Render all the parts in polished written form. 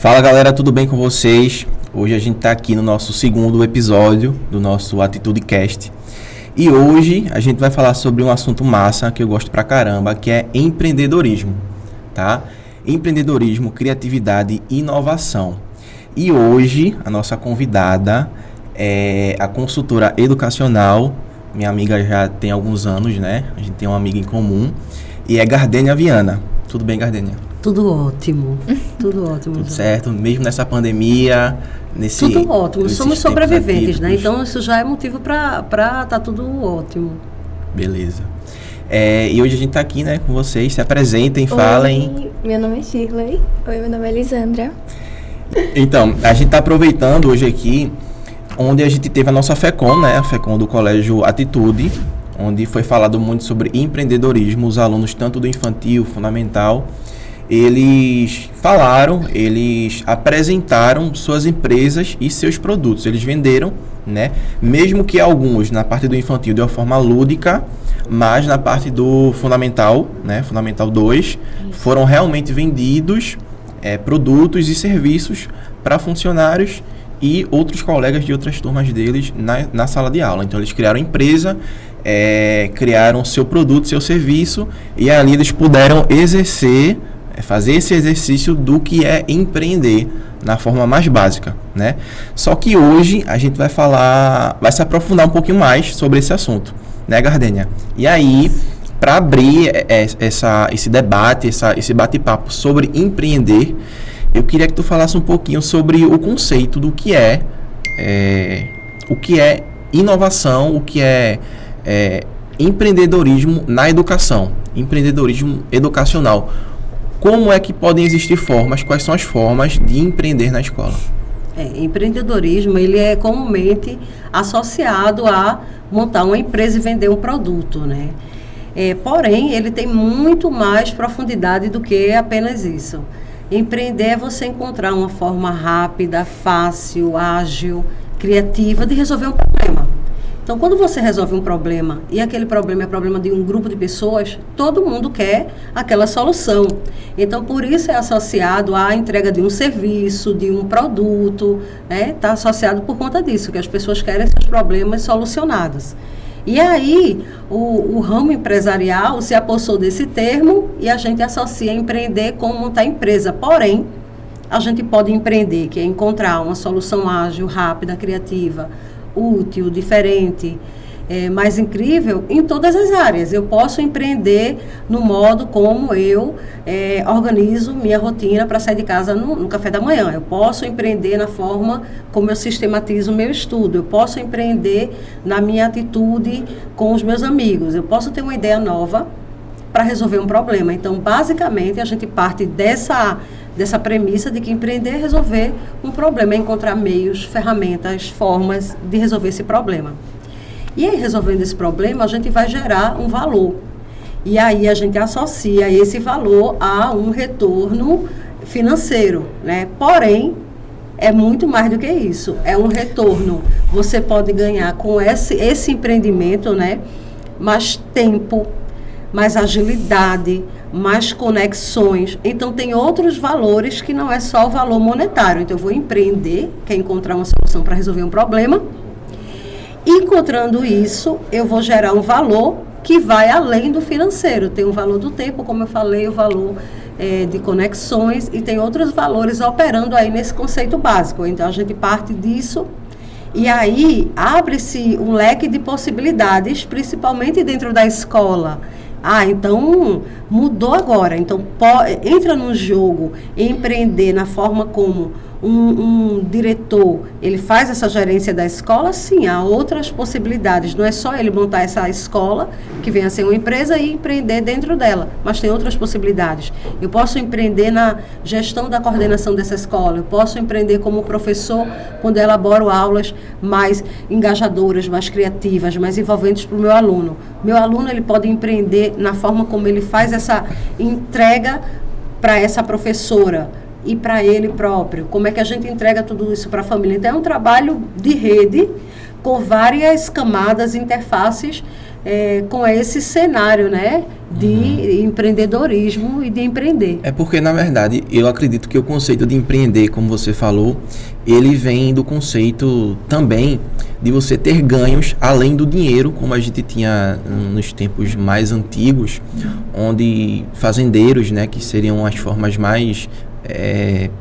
Fala galera, tudo bem com vocês? Hoje a gente está aqui no nosso segundo episódio do nosso AtitudeCast. E hoje a gente vai falar sobre um assunto massa que eu gosto pra caramba, que é empreendedorismo, tá? Empreendedorismo, criatividade e inovação. E hoje a nossa convidada é a consultora educacional, minha amiga já tem alguns anos, né? A gente tem uma amiga em comum, e é Gardênia Viana. Tudo bem, Gardênia? Tudo ótimo, tudo ótimo. Tudo certo, mesmo nessa pandemia, tudo ótimo, somos sobreviventes, né? Então isso já é motivo para tá tudo ótimo. Beleza. E hoje a gente tá aqui, né, com vocês, se apresentem, falem. Oi, meu nome é Shirley. Oi, meu nome é Lisandra. Então, a gente tá aproveitando hoje aqui, onde a gente teve a nossa FECOM, né, a FECOM do Colégio Atitude, onde foi falado muito sobre empreendedorismo, os alunos tanto do infantil, fundamental, eles falaram, eles apresentaram suas empresas e seus produtos, eles venderam, né? Mesmo que alguns na parte do infantil de uma forma lúdica, mas na parte do fundamental, né? Fundamental 2, foram realmente vendidos produtos e serviços para funcionários e outros colegas de outras turmas deles na sala de aula. Então eles criaram empresa, criaram seu produto, seu serviço, e ali eles puderam exercer, fazer esse exercício do que é empreender na forma mais básica, né? Só que hoje a gente vai se aprofundar um pouquinho mais sobre esse assunto, né, Gardênia? E aí, para abrir esse debate, esse bate-papo sobre empreender, eu queria que tu falasse um pouquinho sobre o conceito do que é inovação, o que é empreendedorismo na educação, empreendedorismo educacional. Como é que podem existir formas, quais são as formas de empreender na escola? Empreendedorismo, ele é comumente associado a montar uma empresa e vender um produto, né? Porém, ele tem muito mais profundidade do que apenas isso. Empreender é você encontrar uma forma rápida, fácil, ágil, criativa de resolver um problema. Então, quando você resolve um problema e aquele problema é problema de um grupo de pessoas, todo mundo quer aquela solução. Então, por isso é associado à entrega de um serviço, de um produto, né? Está associado por conta disso, que as pessoas querem seus problemas solucionados. E aí, o ramo empresarial se apossou desse termo e a gente associa empreender com montar empresa. Porém, a gente pode empreender, que é encontrar uma solução ágil, rápida, criativa, útil, diferente, mais incrível em todas as áreas. Eu posso empreender no modo como eu organizo minha rotina para sair de casa no café da manhã. Eu posso empreender na forma como eu sistematizo o meu estudo. Eu posso empreender na minha atitude com os meus amigos. Eu posso ter uma ideia nova para resolver um problema. Então, basicamente, a gente parte dessa premissa de que empreender é resolver um problema, é encontrar meios, ferramentas, formas de resolver esse problema. E aí, resolvendo esse problema, a gente vai gerar um valor. E aí, a gente associa esse valor a um retorno financeiro, né? Porém, é muito mais do que isso. É um retorno. Você pode ganhar com esse empreendimento, né? Mais tempo, mais agilidade, mais conexões. Então, tem outros valores que não é só o valor monetário. Então, eu vou empreender, que é encontrar uma solução para resolver um problema. Encontrando isso, eu vou gerar um valor que vai além do financeiro. Tem o valor do tempo, como eu falei, o valor de conexões, e tem outros valores operando aí nesse conceito básico. Então, a gente parte disso. E aí, abre-se um leque de possibilidades, principalmente dentro da escola. Então, mudou agora. Então, entra no jogo, empreender na forma como um diretor, ele faz essa gerência da escola, sim, há outras possibilidades. Não é só ele montar essa escola, que vem a ser uma empresa, e empreender dentro dela, mas tem outras possibilidades. Eu posso empreender na gestão da coordenação dessa escola, eu posso empreender como professor, quando eu elaboro aulas mais engajadoras, mais criativas, mais envolventes para o meu aluno. Meu aluno, ele pode empreender na forma como ele faz essa entrega para essa professora e para ele próprio. Como é que a gente entrega tudo isso para a família? Então, é um trabalho de rede com várias camadas, interfaces com esse cenário, né, de empreendedorismo e de empreender. É porque, na verdade, eu acredito que o conceito de empreender, como você falou, ele vem do conceito também de você ter ganhos além do dinheiro, como a gente tinha nos tempos mais antigos, onde fazendeiros, né, que seriam as formas mais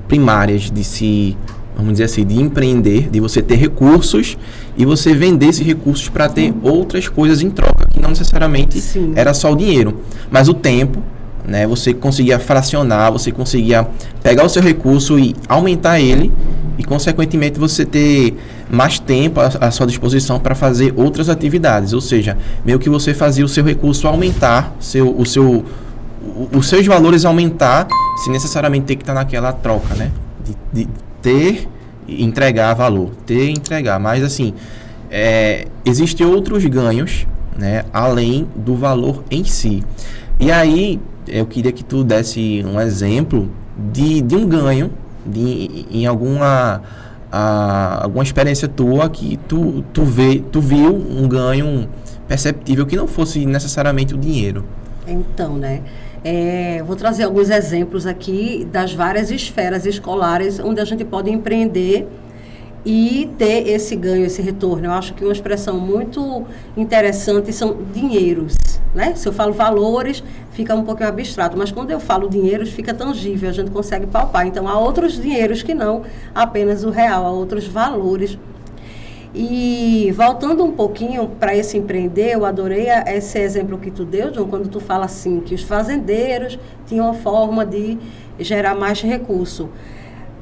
primárias de se, vamos dizer assim, de empreender, de você ter recursos e você vender esses recursos para ter outras coisas em troca, que não necessariamente era só o dinheiro, mas o tempo, né? Você conseguia fracionar, você conseguia pegar o seu recurso e aumentar ele e, consequentemente, você ter mais tempo à sua disposição para fazer outras atividades, ou seja, meio que você fazia o seu recurso aumentar, os seus valores aumentar, sem necessariamente ter que estar naquela troca, né? De ter e entregar valor, ter e entregar. Mas, assim, existem outros ganhos, né? Além do valor em si. E aí, eu queria que tu desse um exemplo de um ganho em alguma experiência tua que tu viu um ganho perceptível que não fosse necessariamente o dinheiro. Então, né? Vou trazer alguns exemplos aqui das várias esferas escolares onde a gente pode empreender e ter esse ganho, esse retorno. Eu acho que uma expressão muito interessante são dinheiros, né? Se eu falo valores, fica um pouquinho abstrato, mas quando eu falo dinheiros, fica tangível, a gente consegue palpar. Então, há outros dinheiros que não apenas o real, há outros valores. E voltando um pouquinho para esse empreender, eu adorei esse exemplo que tu deu, John, quando tu fala assim, que os fazendeiros tinham uma forma de gerar mais recurso.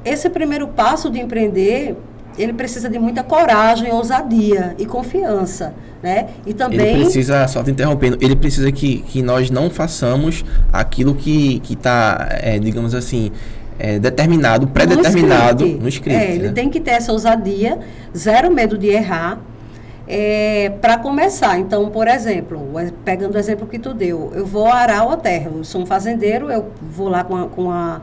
Esse primeiro passo de empreender, ele precisa de muita coragem, ousadia e confiança, né? E também... Ele precisa, só te interrompendo, ele precisa que nós não façamos aquilo que está, digamos assim... determinado, pré-determinado no script. Ele tem que ter essa ousadia, zero medo de errar, para começar. Então, por exemplo, pegando o exemplo que tu deu, eu vou arar a terra, eu sou um fazendeiro, eu vou lá com uma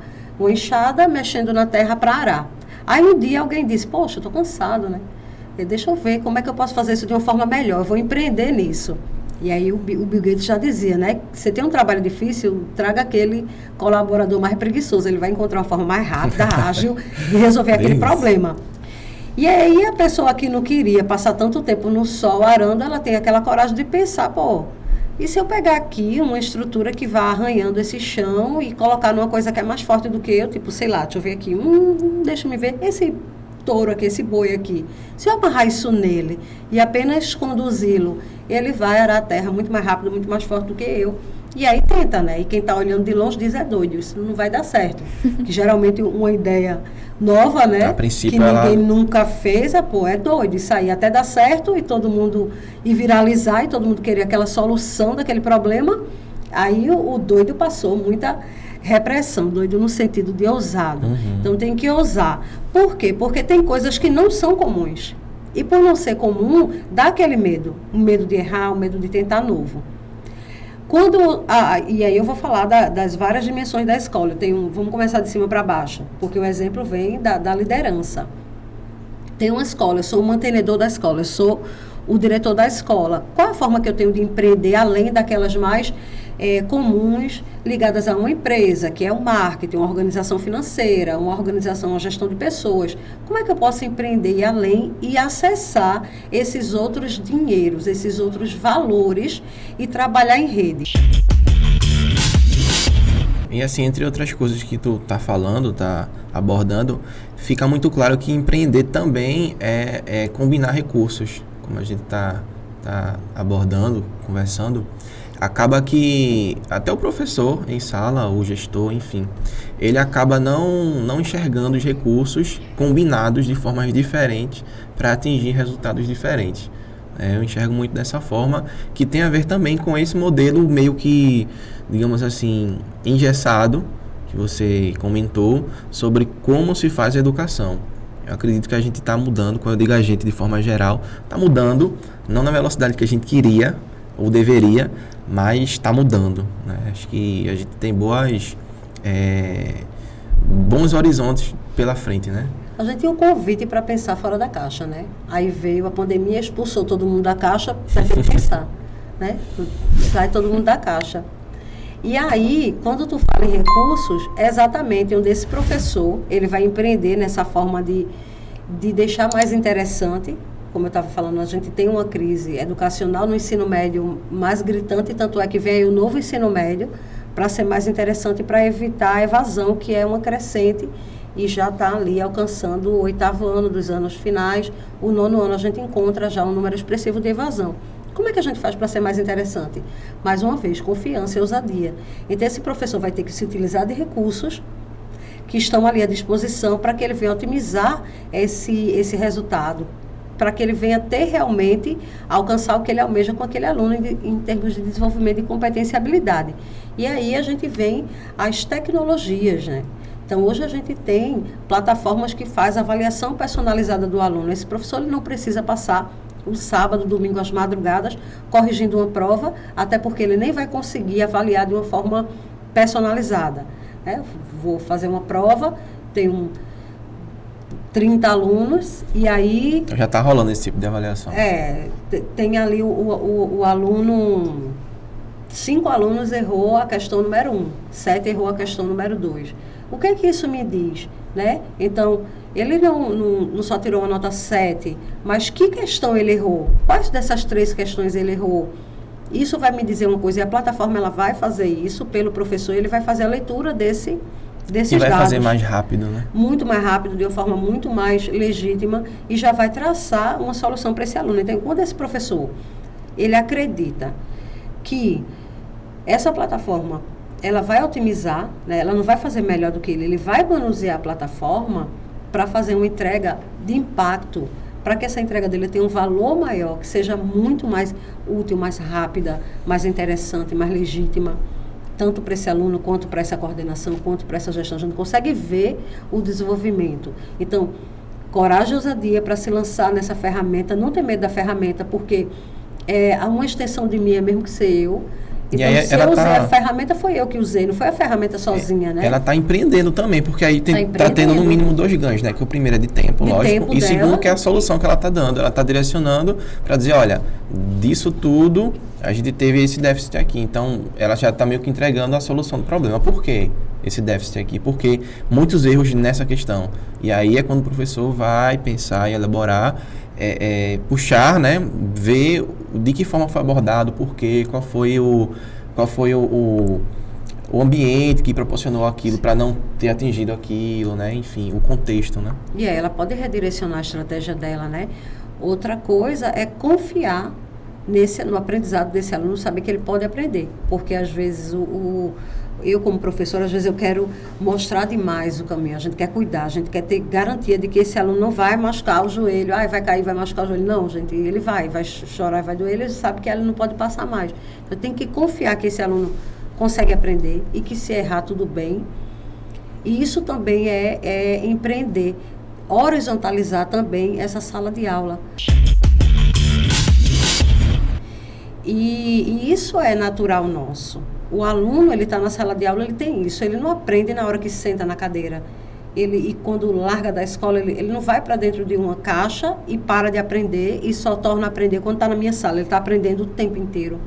enxada, mexendo na terra para arar. Aí um dia alguém disse, poxa, eu estou cansado, né? Deixa eu ver como é que eu posso fazer isso de uma forma melhor, eu vou empreender nisso. E aí o Bill Gates já dizia, né? Você tem um trabalho difícil, traga aquele colaborador mais preguiçoso. Ele vai encontrar uma forma mais rápida, ágil, de resolver aquele problema. E aí a pessoa que não queria passar tanto tempo no sol arando, ela tem aquela coragem de pensar, pô, e se eu pegar aqui uma estrutura que vá arranhando esse chão e colocar numa coisa que é mais forte do que eu, tipo, sei lá, deixa eu ver aqui, deixa eu ver, esse touro aqui, esse boi aqui, se eu amarrar isso nele e apenas conduzi-lo, ele vai arar a terra muito mais rápido, muito mais forte do que eu. E aí tenta, né? E quem está olhando de longe diz, doido, isso não vai dar certo. Que geralmente uma ideia nova, né? A princípio, que ninguém nunca fez, é doido. Isso aí até dá certo e todo mundo viralizar e todo mundo querer aquela solução daquele problema. Aí o doido passou muita repressão, doido no sentido de ousado. Então tem que ousar. Por quê? Porque tem coisas que não são comuns. E por não ser comum, dá aquele medo. O medo de errar, o medo de tentar novo. E aí eu vou falar das várias dimensões da escola. Vamos começar de cima para baixo, porque o exemplo vem da liderança. Tem uma escola, eu sou o mantenedor da escola, eu sou o diretor da escola. Qual a forma que eu tenho de empreender, além daquelas mais comuns, ligadas a uma empresa, que é o marketing, uma organização financeira, uma organização, uma gestão de pessoas? Como é que eu posso empreender além e acessar esses outros dinheiros, esses outros valores e trabalhar em rede? E assim, entre outras coisas que tu tá falando, tá abordando, fica muito claro que empreender também é combinar recursos, como a gente tá abordando, conversando. Acaba que até o professor em sala, o gestor, enfim, ele acaba não enxergando os recursos combinados de formas diferentes para atingir resultados diferentes. Eu enxergo muito dessa forma, que tem a ver também com esse modelo meio que, digamos assim, engessado, que você comentou, sobre como se faz a educação. Eu acredito que a gente está mudando, quando eu digo a gente de forma geral, está mudando, não na velocidade que a gente queria ou deveria, mas está mudando, né? Acho que a gente tem bons horizontes pela frente, né? A gente tinha um convite para pensar fora da caixa, né? Aí veio a pandemia, expulsou todo mundo da caixa para ter que pensar. né? Sai todo mundo da caixa. E aí, quando tu fala em recursos, é exatamente onde esse professor, ele vai empreender nessa forma de deixar mais interessante. Como eu estava falando, a gente tem uma crise educacional no ensino médio mais gritante, tanto é que vem aí o novo ensino médio para ser mais interessante, para evitar a evasão, que é uma crescente e já está ali alcançando o 8º ano dos anos finais. O 9º ano a gente encontra já um número expressivo de evasão. Como é que a gente faz para ser mais interessante? Mais uma vez, confiança e ousadia. Então, esse professor vai ter que se utilizar de recursos que estão ali à disposição para que ele venha otimizar esse resultado, para que ele venha ter realmente, alcançar o que ele almeja com aquele aluno em termos de desenvolvimento de competência e habilidade. E aí a gente vem às tecnologias, né? Então, hoje a gente tem plataformas que fazem avaliação personalizada do aluno. Esse professor ele não precisa passar o sábado, domingo, às madrugadas, corrigindo uma prova, até porque ele nem vai conseguir avaliar de uma forma personalizada. Vou fazer uma prova, tenho 30 alunos, e aí... Já está rolando esse tipo de avaliação. Tem ali o aluno... 5 alunos errou a questão número 1, 7 errou a questão número 2. O que é que isso me diz? Né? Então, ele não só tirou uma nota 7, mas que questão ele errou? Quais dessas 3 questões ele errou? Isso vai me dizer uma coisa, e a plataforma ela vai fazer isso pelo professor, ele vai fazer a leitura desses dados. E vai fazer mais rápido, né? Muito mais rápido, de uma forma muito mais legítima, e já vai traçar uma solução para esse aluno. Então, quando esse professor, ele acredita que essa plataforma, ela vai otimizar, né? Ela não vai fazer melhor do que ele vai manusear a plataforma para fazer uma entrega de impacto, para que essa entrega dele tenha um valor maior, que seja muito mais útil, mais rápida, mais interessante, mais legítima, tanto para esse aluno, quanto para essa coordenação, quanto para essa gestão. A gente consegue ver o desenvolvimento. Então, coragem e ousadia para se lançar nessa ferramenta, não ter medo da ferramenta, porque uma extensão de mim é mesmo que ser eu. Então, se eu usei a ferramenta, foi eu que usei, não foi a ferramenta sozinha, né? Ela está empreendendo também, porque aí está tendo no mínimo 2 ganhos, né? Que o primeiro é de tempo, lógico, e o segundo que é a solução que ela está dando. Ela está direcionando para dizer, olha, disso tudo, a gente teve esse déficit aqui. Então, ela já está meio que entregando a solução do problema. Por quê esse déficit aqui? Porque muitos erros nessa questão. E aí é quando o professor vai pensar e elaborar, puxar, né? Ver de que forma foi abordado, por quê, qual foi o ambiente que proporcionou aquilo para não ter atingido aquilo, né? Enfim, o contexto, né? E aí ela pode redirecionar a estratégia dela, né? Outra coisa é confiar no aprendizado desse aluno, saber que ele pode aprender, porque às vezes eu como professora, às vezes eu quero mostrar demais o caminho, a gente quer cuidar, a gente quer ter garantia de que esse aluno não vai machucar o joelho, vai cair, vai machucar o joelho. Não, gente, ele vai chorar, vai doer, ele sabe que ele não pode passar mais. Então tem que confiar que esse aluno consegue aprender e que se errar tudo bem. E isso também é empreender, horizontalizar também essa sala de aula. E isso é natural nosso. O aluno, ele está na sala de aula, ele tem isso. Ele não aprende na hora que senta na cadeira. E quando larga da escola, ele não vai para dentro de uma caixa e para de aprender e só torna a aprender quando está na minha sala. Ele está aprendendo o tempo inteiro.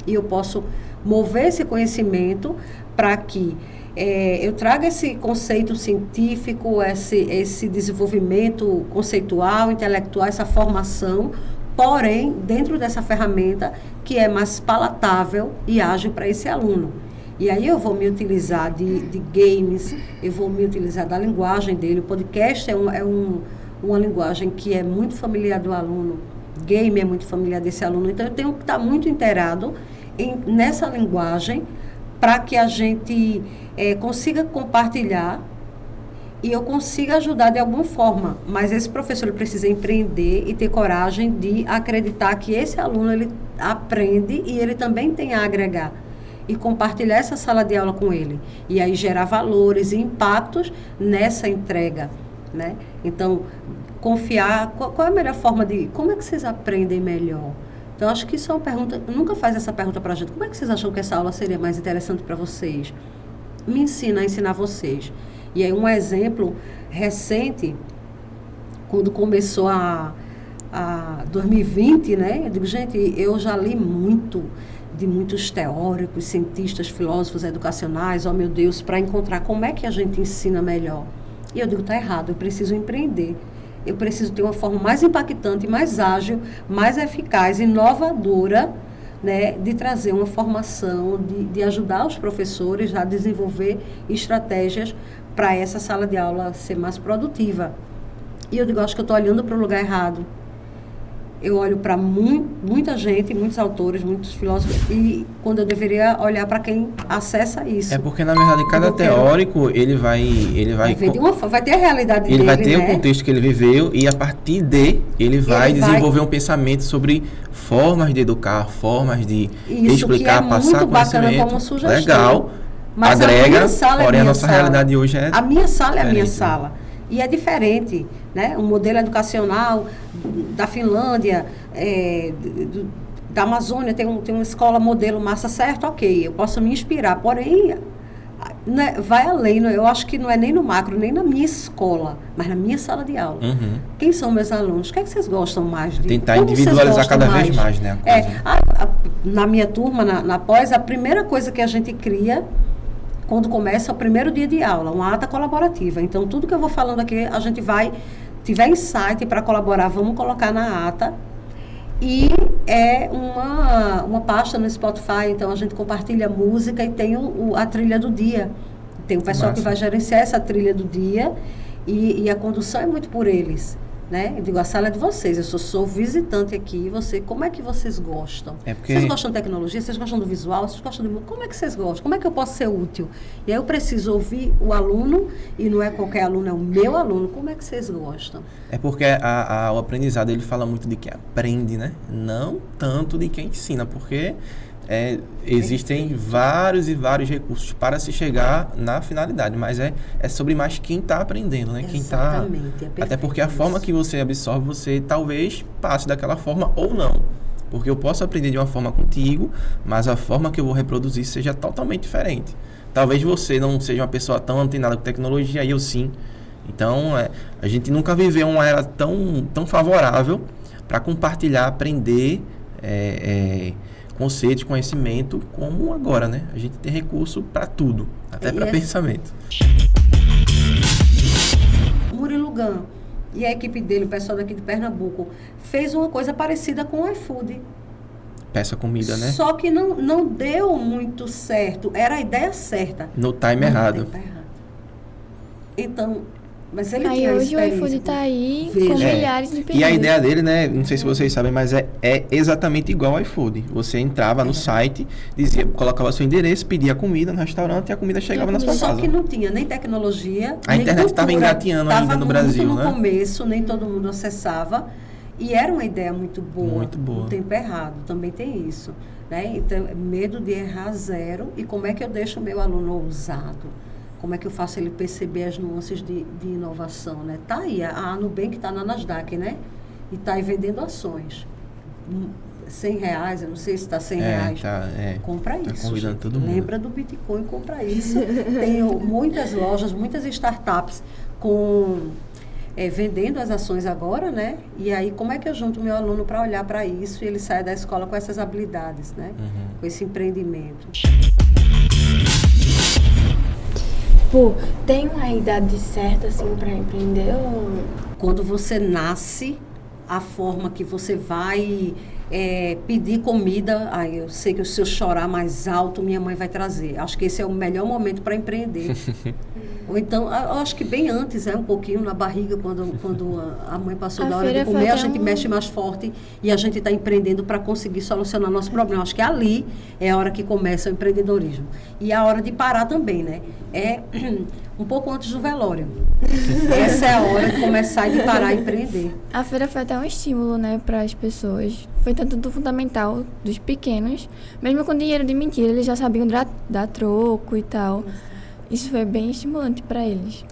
E eu posso mover esse conhecimento para que eu traga esse conceito científico, esse desenvolvimento conceitual, intelectual, essa formação, porém, dentro dessa ferramenta que é mais palatável e ágil para esse aluno. E aí eu vou me utilizar de games, eu vou me utilizar da linguagem dele. O podcast é uma linguagem que é muito familiar do aluno, game é muito familiar desse aluno. Então, eu tenho que estar muito inteirado nessa linguagem para que a gente consiga compartilhar e eu consiga ajudar de alguma forma. Mas esse professor ele precisa empreender e ter coragem de acreditar que esse aluno ele aprende e ele também tem a agregar. E compartilhar essa sala de aula com ele. E aí gerar valores e impactos nessa entrega, né? Então, confiar. Qual é a melhor forma de... Como é que vocês aprendem melhor? Então, acho que isso é uma pergunta... Nunca faz essa pergunta para a gente. Como é que vocês acham que essa aula seria mais interessante para vocês? Me ensina a ensinar vocês. E aí, um exemplo recente, quando começou a 2020, né? Eu digo, gente, eu já li muito de muitos teóricos, cientistas, filósofos educacionais, oh meu Deus, para encontrar como é que a gente ensina melhor. E eu digo, está errado, eu preciso empreender. Eu preciso ter uma forma mais impactante, mais ágil, mais eficaz, inovadora, né, de trazer uma formação, de ajudar os professores a desenvolver estratégias para essa sala de aula ser mais produtiva. E eu digo, acho que eu estou olhando para o lugar errado. Eu olho para muita gente, muitos autores, muitos filósofos, e quando eu deveria olhar para quem acessa isso. É porque, na verdade, cada teórico, ele vai ter a realidade dele, ele vai ter né? o contexto que ele viveu e, a partir ele vai desenvolver um pensamento sobre formas de educar, formas de explicar, passar conhecimento. Como sugestão. Legal, mas agrega, a porém a nossa realidade hoje é a minha sala é a minha diferente, sala. E é diferente, né? O modelo educacional da Finlândia, da Amazônia, tem uma escola modelo massa, certo? Ok, eu posso me inspirar, porém, né, vai além. Eu acho que não é nem no macro, nem na minha escola, mas na minha sala de aula. Uhum. Quem são meus alunos? O que é que vocês gostam mais de? Tentar individualizar cada vez mais, né? Na minha turma, na pós, a primeira coisa que a gente cria quando começa o primeiro dia de aula, uma ata colaborativa. Então, tudo que eu vou falando aqui, a gente vai, tiver insight para colaborar, vamos colocar na ata. E é uma pasta no Spotify, então a gente compartilha música e tem a trilha do dia. Tem o pessoal que vai gerenciar essa trilha do dia e a condução é muito por eles. Né? Eu digo, a sala é de vocês, eu sou visitante aqui, como é que vocês gostam? Vocês gostam de tecnologia, vocês gostam do visual, vocês gostam de... Como é que vocês gostam? Como é que eu posso ser útil? E aí eu preciso ouvir o aluno, e não é qualquer aluno, é o meu aluno, como é que vocês gostam? É porque o aprendizado, ele fala muito de quem aprende, né? Não tanto de quem ensina, porque... existem vários e vários recursos para se chegar na finalidade, mas é sobre mais quem está aprendendo, né? Exatamente, até porque a forma que você absorve, você talvez passe daquela forma ou não. Porque eu posso aprender de uma forma contigo, mas a forma que eu vou reproduzir seja totalmente diferente. Talvez você não seja uma pessoa tão antenada com tecnologia, e eu sim. Então, a gente nunca viveu uma era tão favorável para compartilhar, aprender, conceitos, conhecimento, como agora, né? A gente tem recurso para tudo, até para pensamento. O Murilo Gun e a equipe dele, o pessoal daqui de Pernambuco, fez uma coisa parecida com o iFood. Peça comida, né? Só que não deu muito certo. Era a ideia certa. No time errado. Então... Mas ele aí hoje o iFood está aí com milhares de pedidos. E a ideia dele, né, não sei se vocês sabem, mas é exatamente igual ao iFood. Você entrava no site, colocava seu endereço, pedia comida no restaurante e a comida chegava na sua casa. Só que não tinha nem tecnologia, a internet estava engateando ainda no Brasil, no né? No começo, nem todo mundo acessava. E era uma ideia muito boa. Muito boa. No tempo errado, também tem isso. Né? Então, medo de errar zero. E como é que eu deixo o meu aluno ousado? Como é que eu faço ele perceber as nuances de inovação, né? Tá aí, a Nubank está na Nasdaq, né? E está aí vendendo ações. R$100, eu não sei se está R$100. Compra isso. Convidando todo mundo. Lembra do Bitcoin, compra isso. Tem muitas lojas, muitas startups vendendo as ações agora, né? E aí, como é que eu junto o meu aluno para olhar para isso e ele saia da escola com essas habilidades, né? Com esse empreendimento. Tem uma idade certa, assim, para empreender? Quando você nasce, a forma que você vai pedir comida, eu sei que se eu chorar mais alto, minha mãe vai trazer. Acho que esse é o melhor momento para empreender. Ou então, eu acho que bem antes, um pouquinho na barriga, quando a mãe passou da hora de comer, a gente mexe mais forte e a gente está empreendendo para conseguir solucionar nosso problema. Acho que ali é a hora que começa o empreendedorismo. E a hora de parar também, né? É um pouco antes do velório. Essa é a hora de começar e de parar a empreender. A feira foi até um estímulo, né, para as pessoas. Foi tanto do fundamental dos pequenos, mesmo com dinheiro de mentira, eles já sabiam dar troco e tal. Isso foi bem estimulante para eles.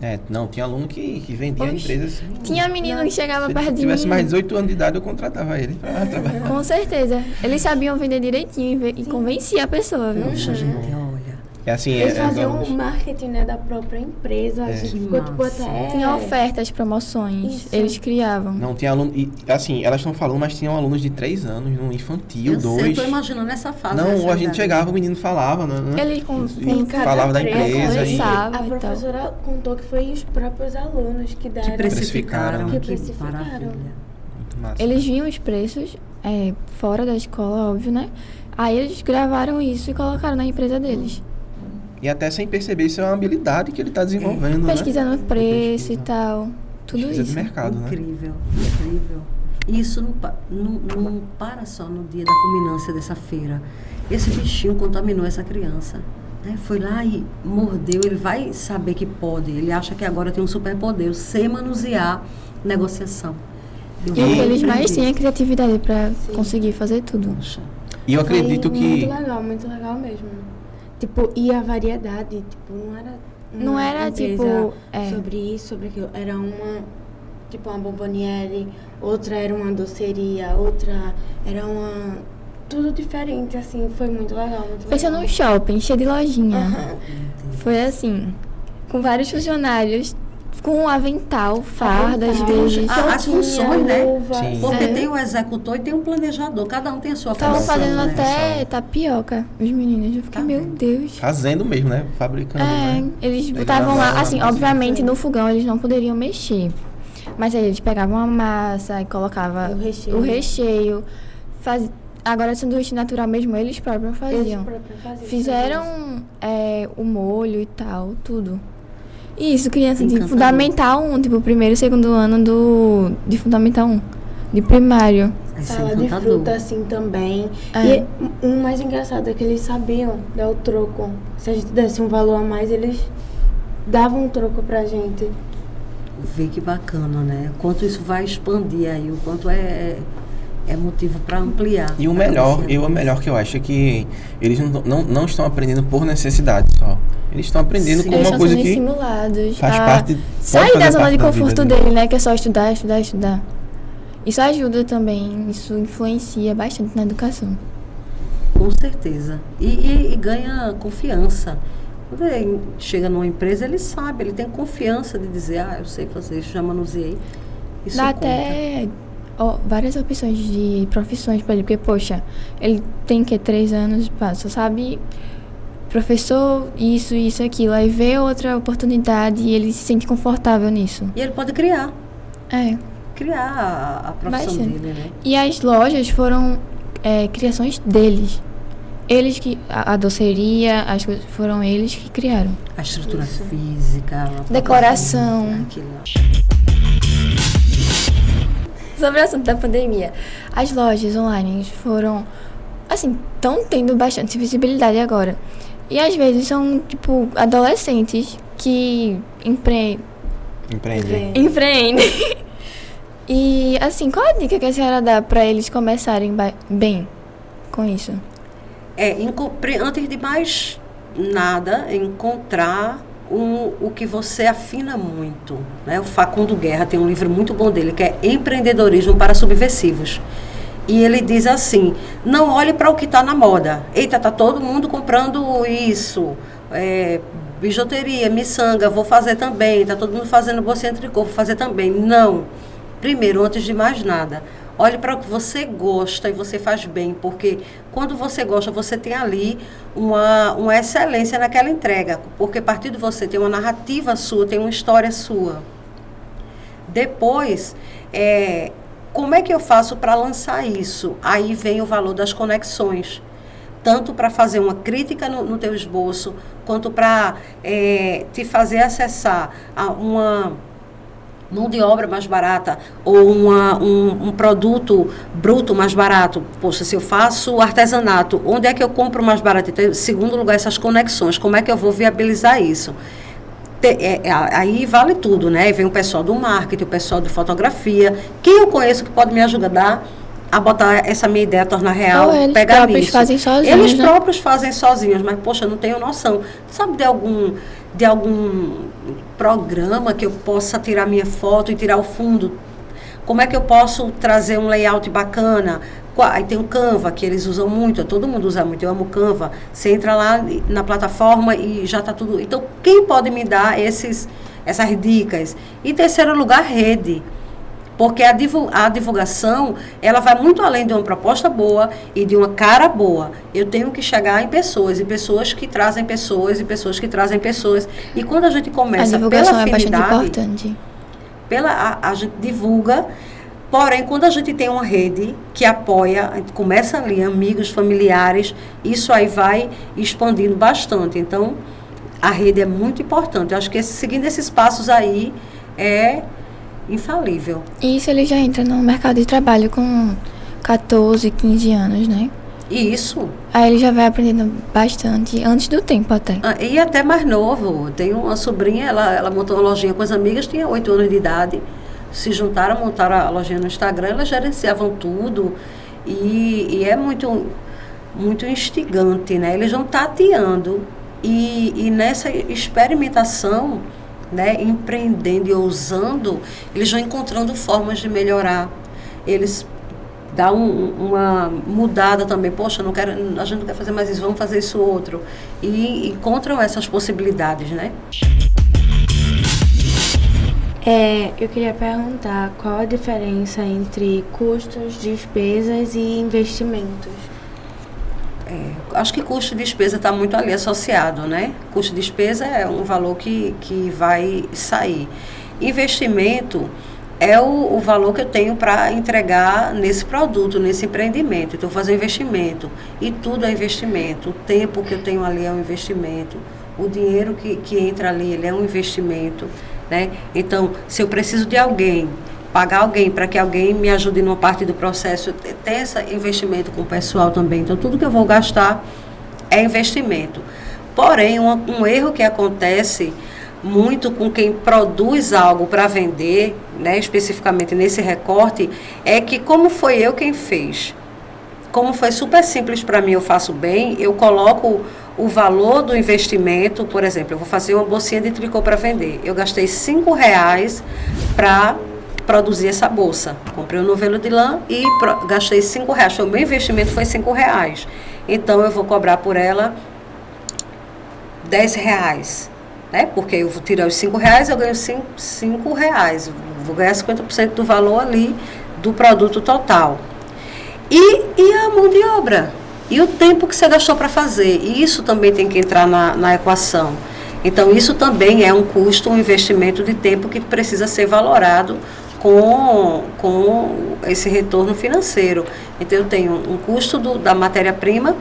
Tinha aluno que vendia empresas. Tinha menino que chegava perto de mim. Se tivesse mais de 18 anos de idade, eu contratava ele para trabalhar. Com certeza. Eles sabiam vender direitinho e convencia a pessoa, viu? Poxa, gente, olha. É assim, Eles é faziam alunos. um marketing, né, da própria empresa. A gente ficou, tipo, Massa. até... Tinha ofertas, promoções, Isso. eles criavam. Não, tinha aluno. E, assim, elas estão falando, mas tinham alunos de 3 anos, no infantil, Eu sei, eu 2. tô imaginando essa fase. Não, essa a gente realidade. chegava, o menino falava, né? Ele E falava da empresa e conversava. A e tal. professora contou que foi os próprios alunos que Que deram... precificaram. Que precificaram. Maravilha. Muito massa. Eles viam os preços fora da escola, óbvio, né? Aí eles gravaram isso e colocaram na empresa deles. E até sem perceber, isso é uma habilidade que ele está desenvolvendo, né? Pesquisando preço Pesquisa. e tal. Tudo Pesquisa de isso. mercado, né? Incrível, incrível. E isso não para só no dia da culminância dessa feira. Esse bichinho contaminou essa criança. Né? Foi lá e mordeu, ele vai saber que pode. Ele acha que agora tem um superpoder, sei manusear negociação. Eu E o vou que eles mais aprender. têm é criatividade pra Sim. conseguir fazer tudo. Poxa, E eu acredito Foi que... muito legal mesmo. Tipo, e a variedade, tipo, não era Não uma era, empresa tipo, sobre isso, sobre aquilo. Era uma, tipo, uma bomboniere, outra era uma doceria, outra era uma... Tudo diferente, assim, foi muito legal, muito Pensa legal. num shopping cheio de lojinha. Aham. Foi assim, com vários funcionários, com um avental, farda às Avental, vezes. as funções, né? luva, Sim. Porque É. tem o executor e tem o planejador. Cada um tem a sua Estavam função. fazendo né? até tapioca, os meninos. Eu fiquei, Tá meu vendo? Deus. Fazendo mesmo, né? Fabricando, É, né? eles Eles botavam lá, lavavam, assim, assim. obviamente no fogão eles não poderiam mexer. Mas aí eles pegavam a massa e colocavam O recheio. o recheio. Agora, sanduíche natural mesmo, eles próprios faziam. Eles próprios faziam. Fizeram o molho e tal, tudo. E isso, criança de Encantador. Fundamental 1, tipo, primeiro e segundo ano de Fundamental 1, de primário. Isso é Sala de encantador. fruta, assim, também. É. E o mais engraçado é que eles sabiam dar o troco. Se a gente desse um valor a mais, eles davam um troco pra gente. Vê que bacana, né? Quanto isso vai expandir aí, o quanto é motivo para ampliar. E o a melhor, capacidade. que eu acho é que eles não estão aprendendo por necessidade só. Eles estão aprendendo Sim. como Eles uma estão coisa sendo que estimulados faz a parte... pode sair fazer da zona parte de da vida conforto dele. dele, né? Que é só estudar, estudar, estudar. Isso ajuda também, isso influencia bastante na educação. Com certeza. E ganha confiança. Quando ele chega numa empresa, ele sabe, ele tem confiança de dizer, eu sei fazer isso, já manuseei. Isso Dá conta. até várias opções de profissões pra ele, porque, poxa, ele tem 3 anos, só sabe professor, isso, aquilo. Aí vê outra oportunidade e ele se sente confortável nisso. E ele pode criar É. a profissão Bastante. dele, né? E as lojas foram criações deles. Eles que. A doceria, as coisas foram eles que criaram. A estrutura Isso. física, a Decoração. própria aquilo lá. Sobre o assunto da pandemia, as lojas online foram, assim, estão tendo bastante visibilidade agora. E às vezes são, tipo, adolescentes que Empreende. empreendem. E, assim, qual a dica que a senhora dá para eles começarem bem com isso? Antes de mais nada, encontrar o que você afina muito. Né? O Facundo Guerra tem um livro muito bom dele, que é Empreendedorismo para Subversivos. E ele diz assim, não olhe para o que está na moda. Eita, está todo mundo comprando isso. Bijuteria, miçanga, vou fazer também. Está todo mundo fazendo bolsinha de tricô, vou fazer também. Não. Primeiro, antes de mais nada, olhe para o que você gosta e você faz bem, porque quando você gosta, você tem ali uma excelência naquela entrega, porque a partir de você tem uma narrativa sua, tem uma história sua. Depois, como é que eu faço para lançar isso? Aí vem o valor das conexões, tanto para fazer uma crítica no teu esboço, quanto para te fazer acessar a uma mão de obra mais barata ou um produto bruto mais barato. Poxa, se eu faço artesanato, onde é que eu compro mais barato? Então, em segundo lugar, essas conexões, como é que eu vou viabilizar isso? Aí vale tudo, né? Aí vem o pessoal do marketing, o pessoal de fotografia, quem eu conheço que pode me ajudar a botar essa minha ideia, tornar real, Ou eles pegar próprios nisso. fazem sozinhos, Eles né? próprios fazem sozinhos, mas, poxa, eu não tenho noção. Sabe de algum programa que eu possa tirar minha foto e tirar o fundo? Como é que eu posso trazer um layout bacana? Aí tem o Canva, que eles usam muito, todo mundo usa muito, eu amo o Canva. Você entra lá na plataforma e já está tudo. Então, quem pode me dar essas dicas? Em terceiro lugar, rede. Porque a divulgação, ela vai muito além de uma proposta boa e de uma cara boa. Eu tenho que chegar em pessoas, e pessoas que trazem pessoas, e pessoas que trazem pessoas. E quando a gente começa a divulgação pela afinidade, é bastante importante. A gente divulga, porém, quando a gente tem uma rede que apoia, a gente começa ali, amigos, familiares, isso aí vai expandindo bastante. Então, a rede é muito importante. Eu acho que seguindo esses passos aí é infalível. E isso ele já entra no mercado de trabalho com 14, 15 anos, né? Isso. Aí ele já vai aprendendo bastante, antes do tempo até. E até mais novo. Tenho uma sobrinha, ela montou uma lojinha com as amigas, tinha 8 anos de idade. Se juntaram, montaram a lojinha no Instagram, elas gerenciavam tudo. E é muito, muito instigante, né? Eles vão tateando. E nessa experimentação, né, empreendendo e ousando, eles vão encontrando formas de melhorar. Eles dão uma mudada também. Poxa, a gente não quer fazer mais isso, vamos fazer isso outro. E encontram essas possibilidades, né? Eu queria perguntar qual a diferença entre custos, despesas e investimentos. Acho que custo de despesa está muito ali associado, né? Custo de despesa é um valor que vai sair. Investimento é o valor que eu tenho para entregar nesse produto, nesse empreendimento. Então, fazer investimento. E tudo é investimento. O tempo que eu tenho ali é um investimento. O dinheiro que entra ali, ele é um investimento, né? Então, se eu preciso de alguém, pagar alguém para que alguém me ajude numa parte do processo, ter esse investimento com o pessoal também. Então, tudo que eu vou gastar é investimento. Porém, um erro que acontece muito com quem produz algo para vender, né, especificamente nesse recorte, é que como foi eu quem fez, como foi super simples para mim, eu faço bem, eu coloco o valor do investimento. Por exemplo, eu vou fazer uma bolsinha de tricô para vender. Eu gastei R$5 para produzir essa bolsa. Comprei um novelo de lã e gastei R$5. O meu investimento foi R$5. Então, eu vou cobrar por ela R$10. Né? Porque eu vou tirar os R$5, eu ganho R$5. Vou ganhar 50% do valor ali do produto total. E a mão de obra? E o tempo que você gastou para fazer? E isso também tem que entrar na equação. Então, isso também é um custo, um investimento de tempo que precisa ser valorado com esse retorno financeiro. Então, eu tenho um custo da matéria-prima,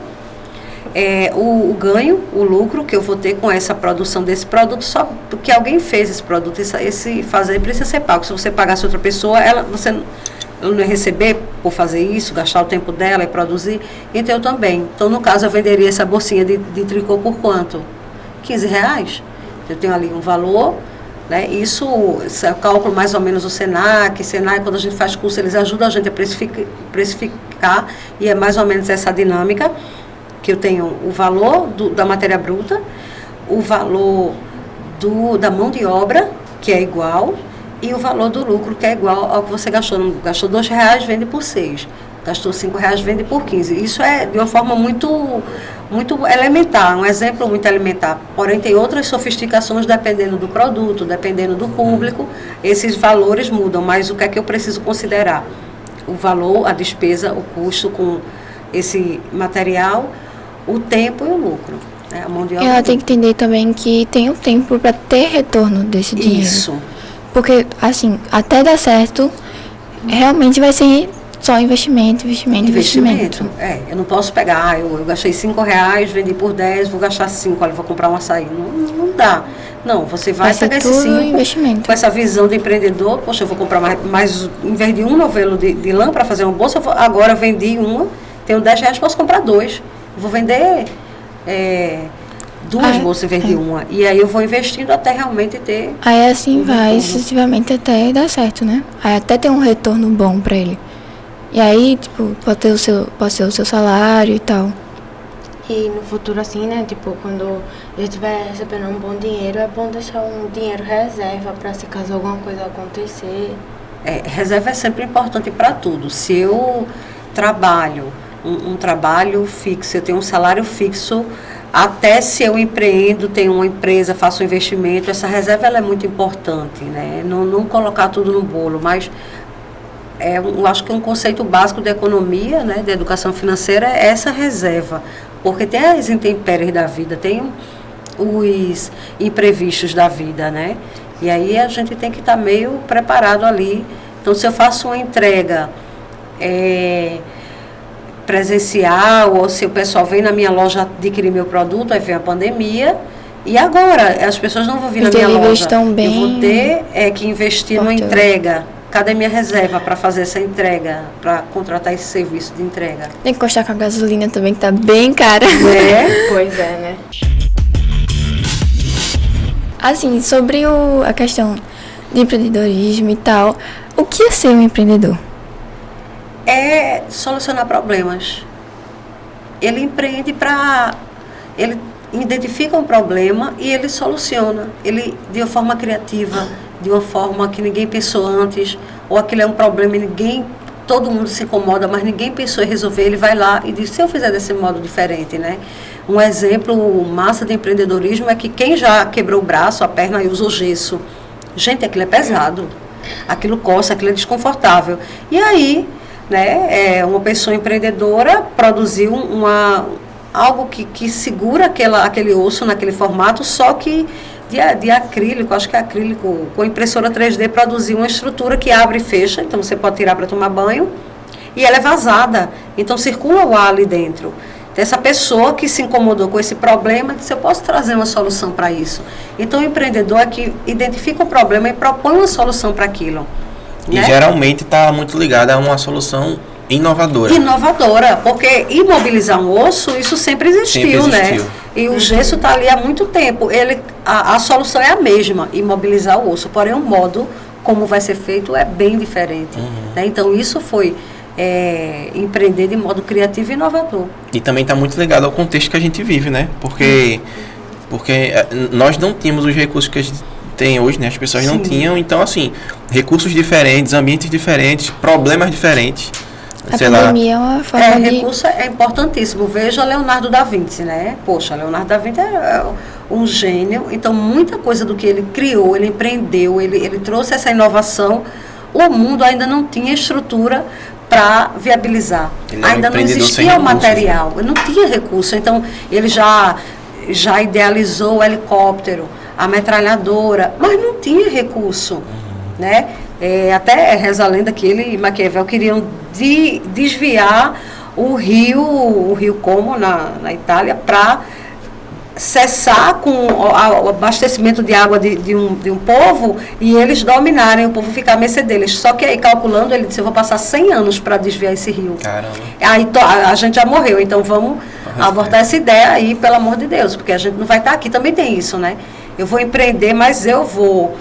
o ganho, o lucro que eu vou ter com essa produção desse produto, só porque alguém fez esse produto. Esse fazer precisa ser pago. Se você pagasse outra pessoa, você não ia receber por fazer isso, gastar o tempo dela e produzir. Então, eu também. Então, no caso, eu venderia essa bolsinha de tricô por quanto? R$15. Eu tenho ali um valor, né? Isso eu cálculo mais ou menos o Senac. Quando a gente faz curso, eles ajudam a gente a precificar, e é mais ou menos essa dinâmica, que eu tenho o valor da matéria bruta, o valor da mão de obra, que é igual, e o valor do lucro, que é igual ao que você gastou. Gastou R$2, vende por 6. Gastou R$5, vende por 15. Isso é de uma forma muito, muito elementar, um exemplo muito elementar. Porém, tem outras sofisticações dependendo do produto, dependendo do público. Esses valores mudam, mas o que é que eu preciso considerar? O valor, a despesa, o custo com esse material, o tempo e o lucro. Né? A mão de obra. Ela tem que entender também que tem um tempo para ter retorno desse dinheiro. Isso. Porque, assim, até dar certo, realmente vai ser só investimento. Eu não posso pegar, eu gastei R$5, vendi por 10, vou gastar 5, olha, vou comprar um açaí. Não dá. Não, você vai pegar esse 5 com essa visão de empreendedor. Poxa, eu vou comprar mais em vez de um novelo de lã para fazer uma bolsa, agora eu vendi uma, tenho R$10, posso comprar 2. Vou vender 2 bolsas em vez de uma. E aí eu vou investindo até realmente ter. Aí assim vai sucessivamente até dar certo, né? Aí até ter um retorno bom para ele. E aí, tipo, pode ser o seu salário e tal. E no futuro, assim, né, tipo, quando eu estiver recebendo um bom dinheiro, é bom deixar um dinheiro reserva para se caso alguma coisa acontecer. Reserva é sempre importante para tudo. Se eu trabalho, um trabalho fixo, eu tenho um salário fixo, até se eu empreendo, tenho uma empresa, faço um investimento, essa reserva ela é muito importante, né? Não colocar tudo no bolo, mas eu acho que um conceito básico da economia, né, da educação financeira é essa reserva, porque tem as intempéries da vida, tem os imprevistos da vida, né? E aí a gente tem que estar meio preparado ali. Então, se eu faço uma entrega presencial, ou se o pessoal vem na minha loja adquirir meu produto, aí vem a pandemia, e agora as pessoas não vão vir na minha loja. Eu vou ter que investir numa entrega. Cadê minha reserva para fazer essa entrega, para contratar esse serviço de entrega? Tem que encostar com a gasolina também, que tá bem cara. Pois é, né? Assim, sobre a questão de empreendedorismo e tal, o que é ser um empreendedor? É solucionar problemas. Ele empreende ele identifica um problema e ele soluciona. Ele, de uma forma criativa, de uma forma que ninguém pensou antes, ou aquele é um problema e todo mundo se incomoda, mas ninguém pensou em resolver, ele vai lá e diz, se eu fizer desse modo diferente, né? Um exemplo massa de empreendedorismo é que quem já quebrou o braço, a perna e usou gesso, gente, aquilo é pesado, aquilo coça, aquilo é desconfortável. E aí, né, uma pessoa empreendedora produziu algo que segura aquele osso naquele formato, só que de acrílico, acho que é acrílico, com impressora 3D produziu uma estrutura que abre e fecha, então você pode tirar para tomar banho, e ela é vazada, então circula o ar ali dentro. Então, essa pessoa que se incomodou com esse problema disse, eu posso trazer uma solução para isso. Então o empreendedor é que identifica o problema e propõe uma solução para aquilo. E né? geralmente está muito ligada a uma solução inovadora. Inovadora, porque imobilizar um osso, isso sempre existiu, né? E o gesso está ali há muito tempo. A solução é a mesma, imobilizar o osso, porém o modo como vai ser feito é bem diferente. Né? Então isso foi empreender de modo criativo e inovador. E também está muito ligado ao contexto que a gente vive, né? Porque nós não tínhamos os recursos que a gente tem hoje, né? As pessoas não tinham, então assim, recursos diferentes, ambientes diferentes, problemas diferentes. A pandemia é uma forma de... recurso é importantíssimo. Veja Leonardo da Vinci, né? Poxa, Leonardo da Vinci é um gênio. Então, muita coisa do que ele criou, ele empreendeu, ele trouxe essa inovação. O mundo ainda não tinha estrutura para viabilizar. Ainda não existia o material, não tinha recurso. Então, ele já idealizou o helicóptero, a metralhadora, mas não tinha recurso, né? Até reza a lenda que ele e Maquiavel queriam desviar o rio Como, na Itália, para cessar com o abastecimento de água de um povo e eles dominarem, o povo ficar à mercê deles. Só que aí, calculando, ele disse, eu vou passar 100 anos para desviar esse rio. Caramba. Aí a gente já morreu, então vamos abortar essa ideia aí, pelo amor de Deus, porque a gente não vai estar aqui. Também tem isso, né? Eu vou empreender, mas eu vou...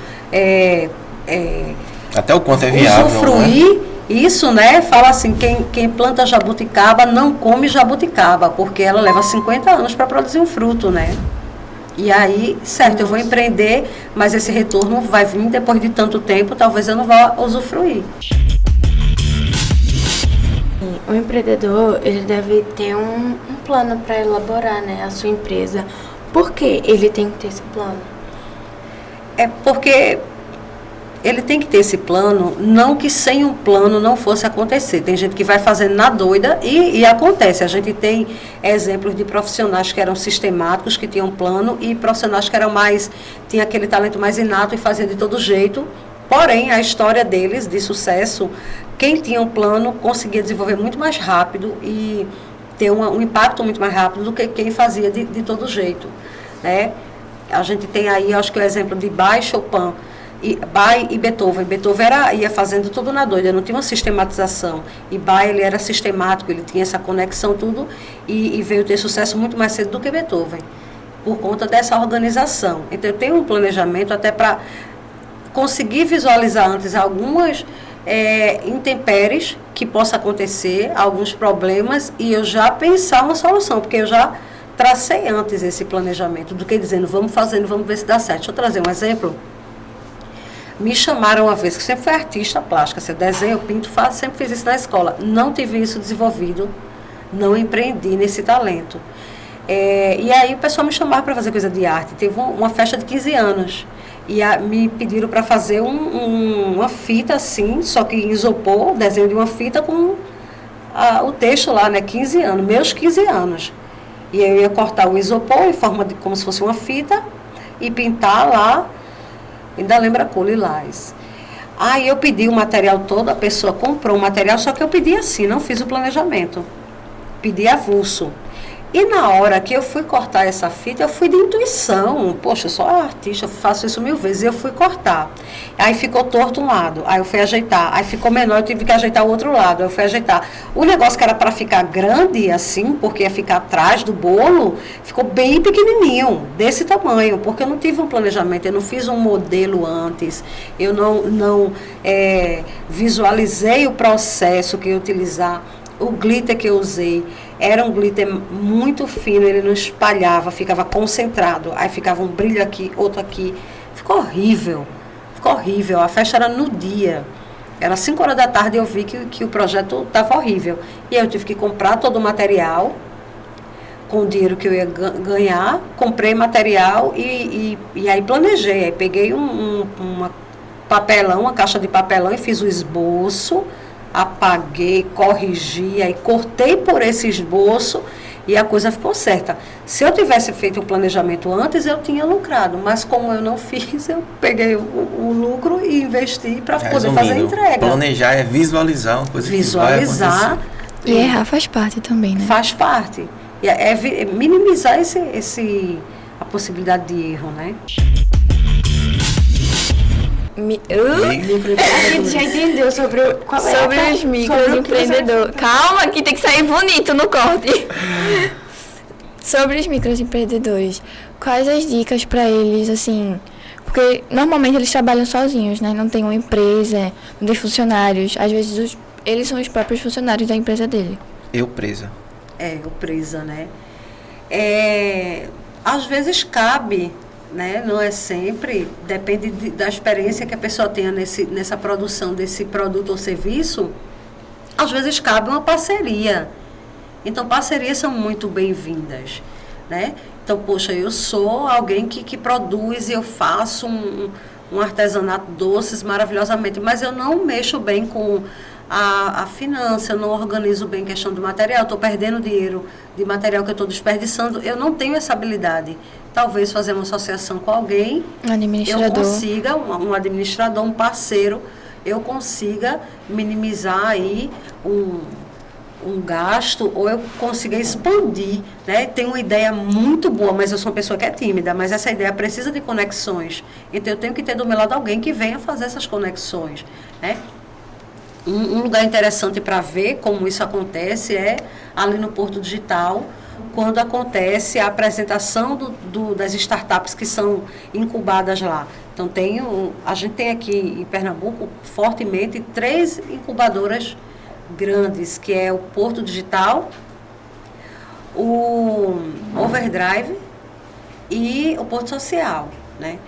até o quanto é viável, usufruir, né? Isso, né? Fala assim, quem planta jabuticaba não come jabuticaba, porque ela leva 50 anos para produzir um fruto, né? E aí, certo, eu vou empreender, mas esse retorno vai vir depois de tanto tempo, talvez eu não vá usufruir. O empreendedor, ele deve ter um plano para elaborar, né, a sua empresa. Por que ele tem que ter esse plano? É porque ele tem que ter esse plano, não que sem um plano não fosse acontecer. Tem gente que vai fazendo na doida e acontece. A gente tem exemplos de profissionais que eram sistemáticos, que tinham plano, e profissionais que tinham aquele talento mais inato e faziam de todo jeito. Porém, a história deles, de sucesso, quem tinha um plano conseguia desenvolver muito mais rápido e ter um impacto muito mais rápido do que quem fazia de todo jeito, né? A gente tem aí, acho que o exemplo de Bach, Chopin, Bach e Beethoven. Beethoven ia fazendo tudo na doida, não tinha uma sistematização. E Bach, ele era sistemático, ele tinha essa conexão, tudo, e veio ter sucesso muito mais cedo do que Beethoven, por conta dessa organização. Então, eu tenho um planejamento até para conseguir visualizar antes algumas intempéries que possa acontecer, alguns problemas, e eu já pensar uma solução, porque eu já tracei antes esse planejamento, do que dizendo, vamos fazendo, vamos ver se dá certo. Deixa eu trazer um exemplo. Me chamaram uma vez, que sempre fui artista plástica, assim, desenho, pinto, faço, sempre fiz isso na escola. Não tive isso desenvolvido, não empreendi nesse talento. E aí o pessoal me chamava para fazer coisa de arte. Teve uma festa de 15 anos. E me pediram para fazer uma fita assim, só que em isopor, desenho de uma fita com o texto lá, né? 15 anos, meus 15 anos. E eu ia cortar o isopor em forma de como se fosse uma fita e pintar lá, ainda lembra a cor lilás. Aí eu pedi o material todo, a pessoa comprou o material, só que eu pedi assim, não fiz o planejamento. Pedi avulso. E na hora que eu fui cortar essa fita, eu fui de intuição. Poxa, eu sou artista, faço isso 1000 vezes. Eu fui cortar. Aí ficou torto um lado, aí eu fui ajeitar. Aí ficou menor, eu tive que ajeitar o outro lado, aí eu fui ajeitar. O negócio que era para ficar grande, assim, porque ia ficar atrás do bolo, ficou bem pequenininho, desse tamanho, porque eu não tive um planejamento, eu não fiz um modelo antes, eu não visualizei o processo que eu ia utilizar, o glitter que eu usei. Era um glitter muito fino, ele não espalhava, ficava concentrado. Aí ficava um brilho aqui, outro aqui. Ficou horrível. Ficou horrível. A festa era no dia. Era 5 horas da tarde e eu vi que o projeto estava horrível. E aí eu tive que comprar todo o material, com o dinheiro que eu ia ganhar. Comprei material e aí planejei. Aí peguei uma caixa de papelão e fiz o esboço. Apaguei, corrigi, aí cortei por esse esboço e a coisa ficou certa. Se eu tivesse feito um planejamento antes, eu tinha lucrado, mas como eu não fiz, eu peguei o lucro e investi para poder fazer a entrega. Planejar é visualizar uma coisa visualizar que vai acontecer. E errar faz parte também, né? Faz parte. E é minimizar a possibilidade de erro, né? A gente já entendeu sobre os microempreendedores. Calma, que tem que sair bonito no corte. Sobre os microempreendedores, quais as dicas para eles, assim? Porque normalmente eles trabalham sozinhos, né? Não tem uma empresa, não tem funcionários. Às vezes eles são os próprios funcionários da empresa dele. Eu presa, né? Às vezes cabe, né? Não é sempre, depende da experiência que a pessoa tenha nessa produção desse produto ou serviço. Às vezes cabe uma parceria. Então, parcerias são muito bem-vindas, né? Então, poxa, eu sou alguém que produz e eu faço um artesanato doces maravilhosamente, mas eu não mexo bem com a finança, eu não organizo bem questão do material, estou perdendo dinheiro de material que eu estou desperdiçando, eu não tenho essa habilidade. Talvez fazer uma associação com alguém, eu consiga, um administrador, um parceiro, eu consiga minimizar aí um gasto, ou eu consiga expandir, né? Tem uma ideia muito boa, mas eu sou uma pessoa que é tímida, mas essa ideia precisa de conexões. Então, eu tenho que ter do meu lado alguém que venha fazer essas conexões, né? Um lugar interessante para ver como isso acontece é ali no Porto Digital, quando acontece a apresentação das startups que são incubadas lá. Então, a gente tem aqui em Pernambuco, fortemente, 3 incubadoras grandes, que é o Porto Digital, o Overdrive e o Porto Social, né?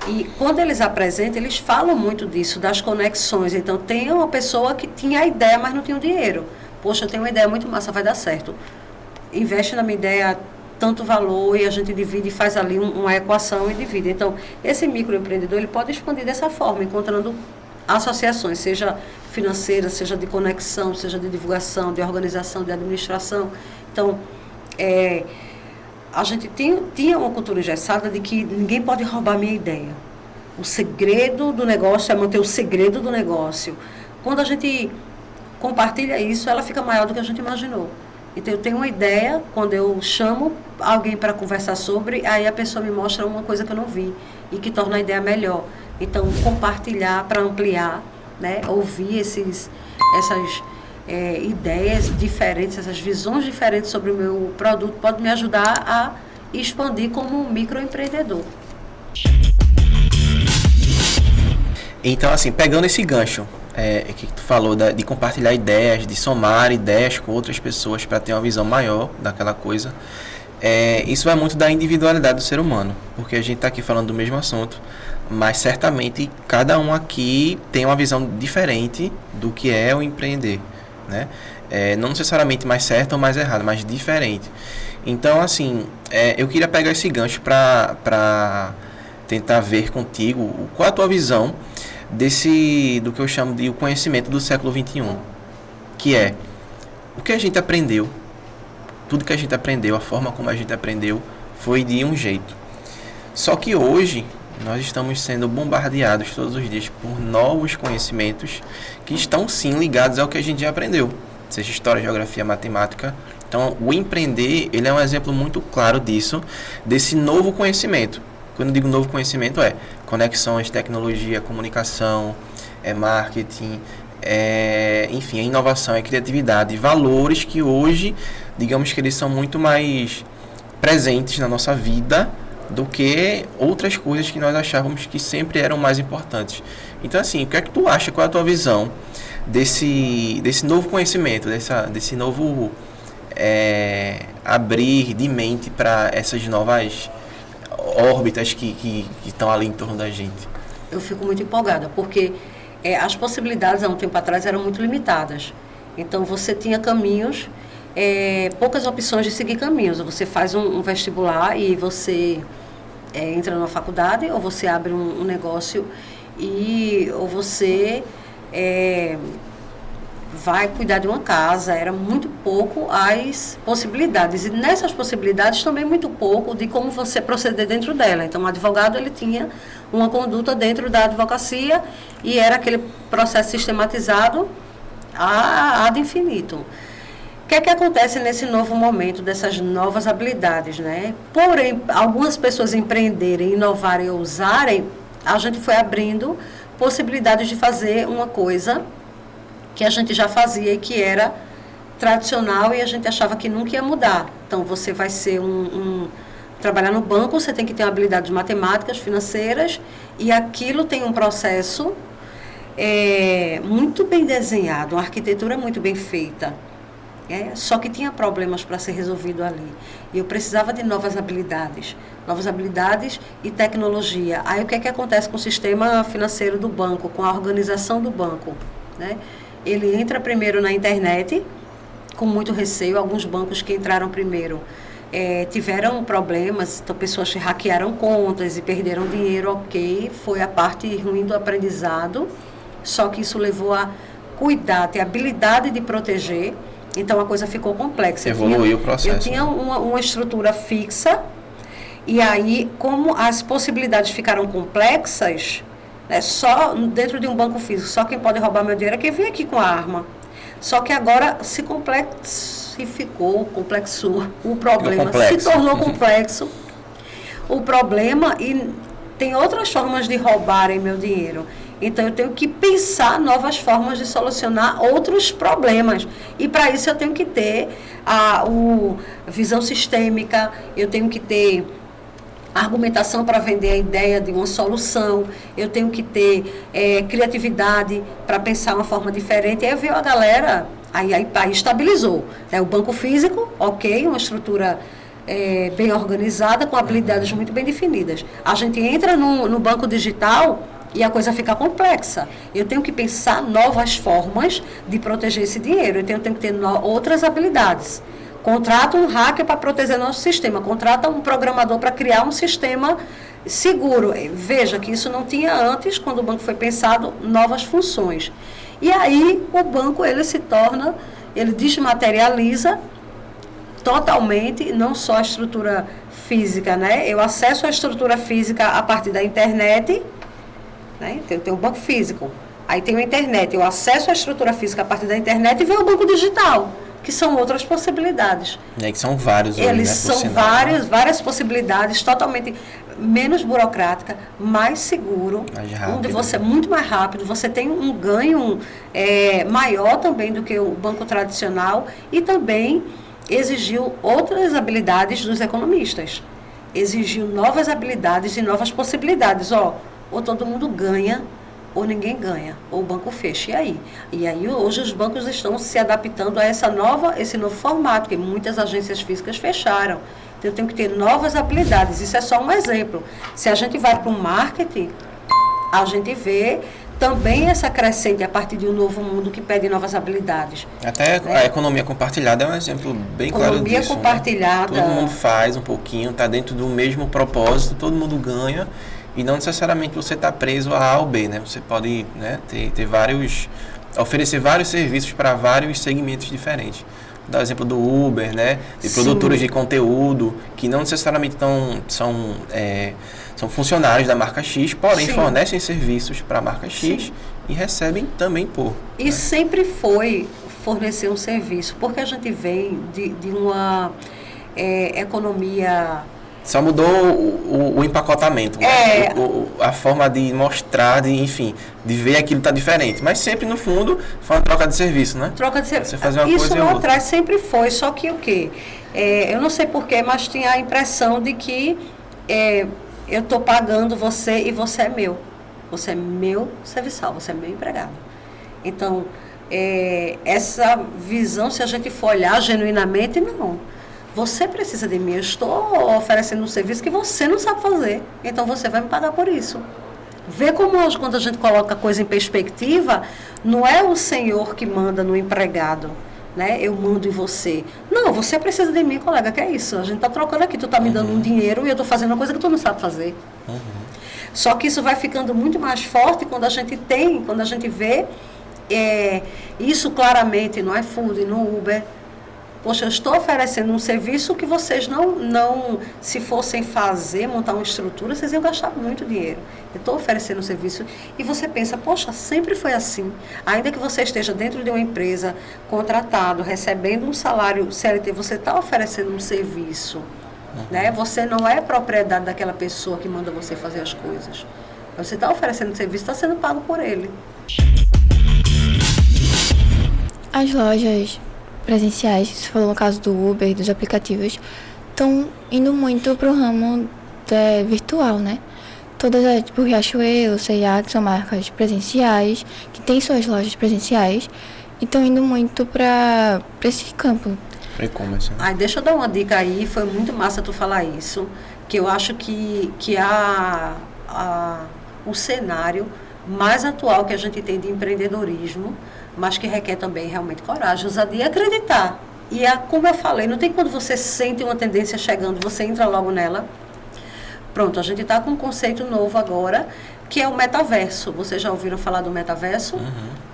E quando eles apresentam, eles falam muito disso, das conexões. Então, tem uma pessoa que tinha a ideia, mas não tinha o dinheiro. Poxa, eu tenho uma ideia muito massa, vai dar certo. Investe na minha ideia tanto valor e a gente divide e faz ali uma equação e divide. Então, esse microempreendedor, ele pode expandir dessa forma, encontrando associações, seja financeira, seja de conexão, seja de divulgação, de organização, de administração. Então, a gente tinha uma cultura engessada de que ninguém pode roubar a minha ideia. O segredo do negócio é manter o segredo do negócio. Quando a gente compartilha isso, ela fica maior do que a gente imaginou. Então, eu tenho uma ideia, quando eu chamo alguém para conversar sobre, aí a pessoa me mostra uma coisa que eu não vi e que torna a ideia melhor. Então, compartilhar para ampliar, né? Ouvir essas ideias diferentes, essas visões diferentes sobre o meu produto pode me ajudar a expandir como microempreendedor. Então, assim, pegando esse gancho que tu falou de compartilhar ideias, de somar ideias com outras pessoas para ter uma visão maior daquela coisa, isso vai muito da individualidade do ser humano, porque a gente está aqui falando do mesmo assunto, mas certamente cada um aqui tem uma visão diferente do que é o empreender, né? Não necessariamente mais certo ou mais errado, mas diferente. Então, assim, eu queria pegar esse gancho para tentar ver contigo qual a tua visão do que eu chamo de o conhecimento do século XXI, que é o que a gente aprendeu, tudo que a gente aprendeu, a forma como a gente aprendeu foi de um jeito. Só que hoje nós estamos sendo bombardeados todos os dias por novos conhecimentos que estão sim ligados ao que a gente já aprendeu, seja história, geografia, matemática. Então, o empreender, ele é um exemplo muito claro disso, desse novo conhecimento. Quando eu digo novo conhecimento, conexões, tecnologia, comunicação, marketing, enfim, a inovação, a criatividade, valores que hoje, digamos que eles são muito mais presentes na nossa vida do que outras coisas que nós achávamos que sempre eram mais importantes. Então, assim, o que é que tu acha? Qual é a tua visão desse novo conhecimento, desse novo abrir de mente para essas novas órbitas que estão ali em torno da gente? Eu fico muito empolgada, porque as possibilidades há um tempo atrás eram muito limitadas. Então, você tinha caminhos, poucas opções de seguir caminhos. Você faz um vestibular e você entra numa faculdade, ou você abre um negócio, ou você vai cuidar de uma casa. Era muito pouco as possibilidades. E nessas possibilidades também muito pouco de como você proceder dentro dela. Então, o advogado, ele tinha uma conduta dentro da advocacia e era aquele processo sistematizado ad infinito. O que é que acontece nesse novo momento, dessas novas habilidades, né? Porém, algumas pessoas empreenderem, inovarem ou usarem, a gente foi abrindo possibilidades de fazer uma coisa que a gente já fazia e que era tradicional e a gente achava que nunca ia mudar. Então, você vai ser trabalhar no banco, você tem que ter habilidades matemáticas, financeiras, e aquilo tem um processo muito bem desenhado, uma arquitetura muito bem feita. Só que tinha problemas para ser resolvido ali. E eu precisava de novas habilidades e tecnologia. Aí o que é que acontece com o sistema financeiro do banco, com a organização do banco, né? Ele entra primeiro na internet, com muito receio. Alguns bancos que entraram primeiro tiveram problemas, então pessoas que hackearam contas e perderam dinheiro, ok, foi a parte ruim do aprendizado, só que isso levou a cuidar, ter habilidade de proteger. Então, a coisa ficou complexa. Evoluiu o processo. Eu tinha uma estrutura fixa, e aí, como as possibilidades ficaram complexas, só dentro de um banco físico, só quem pode roubar meu dinheiro é quem vem aqui com a arma. Só que agora se complexou o problema, se tornou complexo o problema, e tem outras formas de roubarem meu dinheiro. Então, eu tenho que pensar novas formas de solucionar outros problemas. E, para isso, eu tenho que ter a visão sistêmica, eu tenho que ter argumentação para vender a ideia de uma solução, eu tenho que ter criatividade para pensar uma forma diferente. Aí veio a galera, aí estabilizou. O banco físico, ok, uma estrutura bem organizada, com habilidades muito bem definidas. A gente entra no banco digital e a coisa fica complexa. Eu tenho que pensar novas formas de proteger esse dinheiro. Eu tenho que ter outras habilidades. Contrata um hacker para proteger nosso sistema. Contrata um programador para criar um sistema seguro. Veja que isso não tinha antes, quando o banco foi pensado, novas funções. E aí o banco, ele desmaterializa totalmente, não só a estrutura física, né? Eu acesso a estrutura física a partir da internet, né? Tem o banco físico, aí tem a internet, eu acesso a estrutura física a partir da internet e vem o banco digital, que são outras possibilidades. E aí que são vários hoje, eles né, são várias possibilidades, totalmente menos burocrática, mais seguro, onde você é muito mais rápido, você tem um ganho maior também do que o banco tradicional, e também exigiu outras habilidades dos economistas, exigiu novas habilidades e novas possibilidades. Ou todo mundo ganha, ou ninguém ganha, ou o banco fecha. E aí hoje os bancos estão se adaptando a esse novo formato, porque muitas agências físicas fecharam. Então, eu tenho que ter novas habilidades. Isso é só um exemplo. Se a gente vai para o marketing, a gente vê também essa crescente a partir de um novo mundo que pede novas habilidades. Até a economia compartilhada é um exemplo bem claro disso. Economia compartilhada. Né? Todo mundo faz um pouquinho, está dentro do mesmo propósito, todo mundo ganha e não necessariamente você está preso a A ou B, né? Você pode, né, ter vários, oferecer vários serviços para vários segmentos diferentes. Vou dar o exemplo do Uber, né? De produtores de conteúdo que não necessariamente são funcionários da marca X, porém fornecem serviços para a marca X e recebem também por. E sempre foi fornecer um serviço, porque a gente vem de uma economia... Só mudou o empacotamento, né? A forma de mostrar, enfim, de ver aquilo está diferente. Mas sempre, no fundo, foi uma troca de serviço, né? Troca de serviço. Você fazer uma Isso coisa lá e outra. atrás sempre foi, só que o quê? Eu não sei porquê, mas tinha a impressão de que eu estou pagando você e você é meu. Você é meu serviçal, você é meu empregado. Então, essa visão, se a gente for olhar genuinamente, não. Você precisa de mim, eu estou oferecendo um serviço que você não sabe fazer, então você vai me pagar por isso. Vê como hoje, quando a gente coloca a coisa em perspectiva, não é o senhor que manda no empregado, né? Eu mando em você. Não, você precisa de mim, colega, que é isso? A gente está trocando aqui, tu está me dando um dinheiro e eu estou fazendo uma coisa que tu não sabe fazer. Só que isso vai ficando muito mais forte quando a gente vê isso claramente no iFood, no Uber. Poxa, eu estou oferecendo um serviço que vocês não, se fossem montar uma estrutura, vocês iam gastar muito dinheiro. Eu estou oferecendo um serviço e você pensa, poxa, sempre foi assim. Ainda que você esteja dentro de uma empresa, contratado, recebendo um salário CLT, você está oferecendo um serviço. Né? Você não é propriedade daquela pessoa que manda você fazer as coisas. Você está oferecendo um serviço, está sendo pago por ele. As lojas presenciais, se falou no caso do Uber e dos aplicativos, estão indo muito para o ramo virtual, né? Todas tipo Riachuelo, C&A, que são marcas presenciais, que têm suas lojas presenciais, e estão indo muito para esse campo. E-commerce. Ai, deixa eu dar uma dica aí, foi muito massa tu falar isso, que eu acho que o cenário mais atual que a gente tem de empreendedorismo, mas que requer também realmente coragem, ousadia e acreditar. E como eu falei, não tem quando você sente uma tendência chegando, você entra logo nela. Pronto, a gente está com um conceito novo agora, que é o metaverso. Vocês já ouviram falar do metaverso?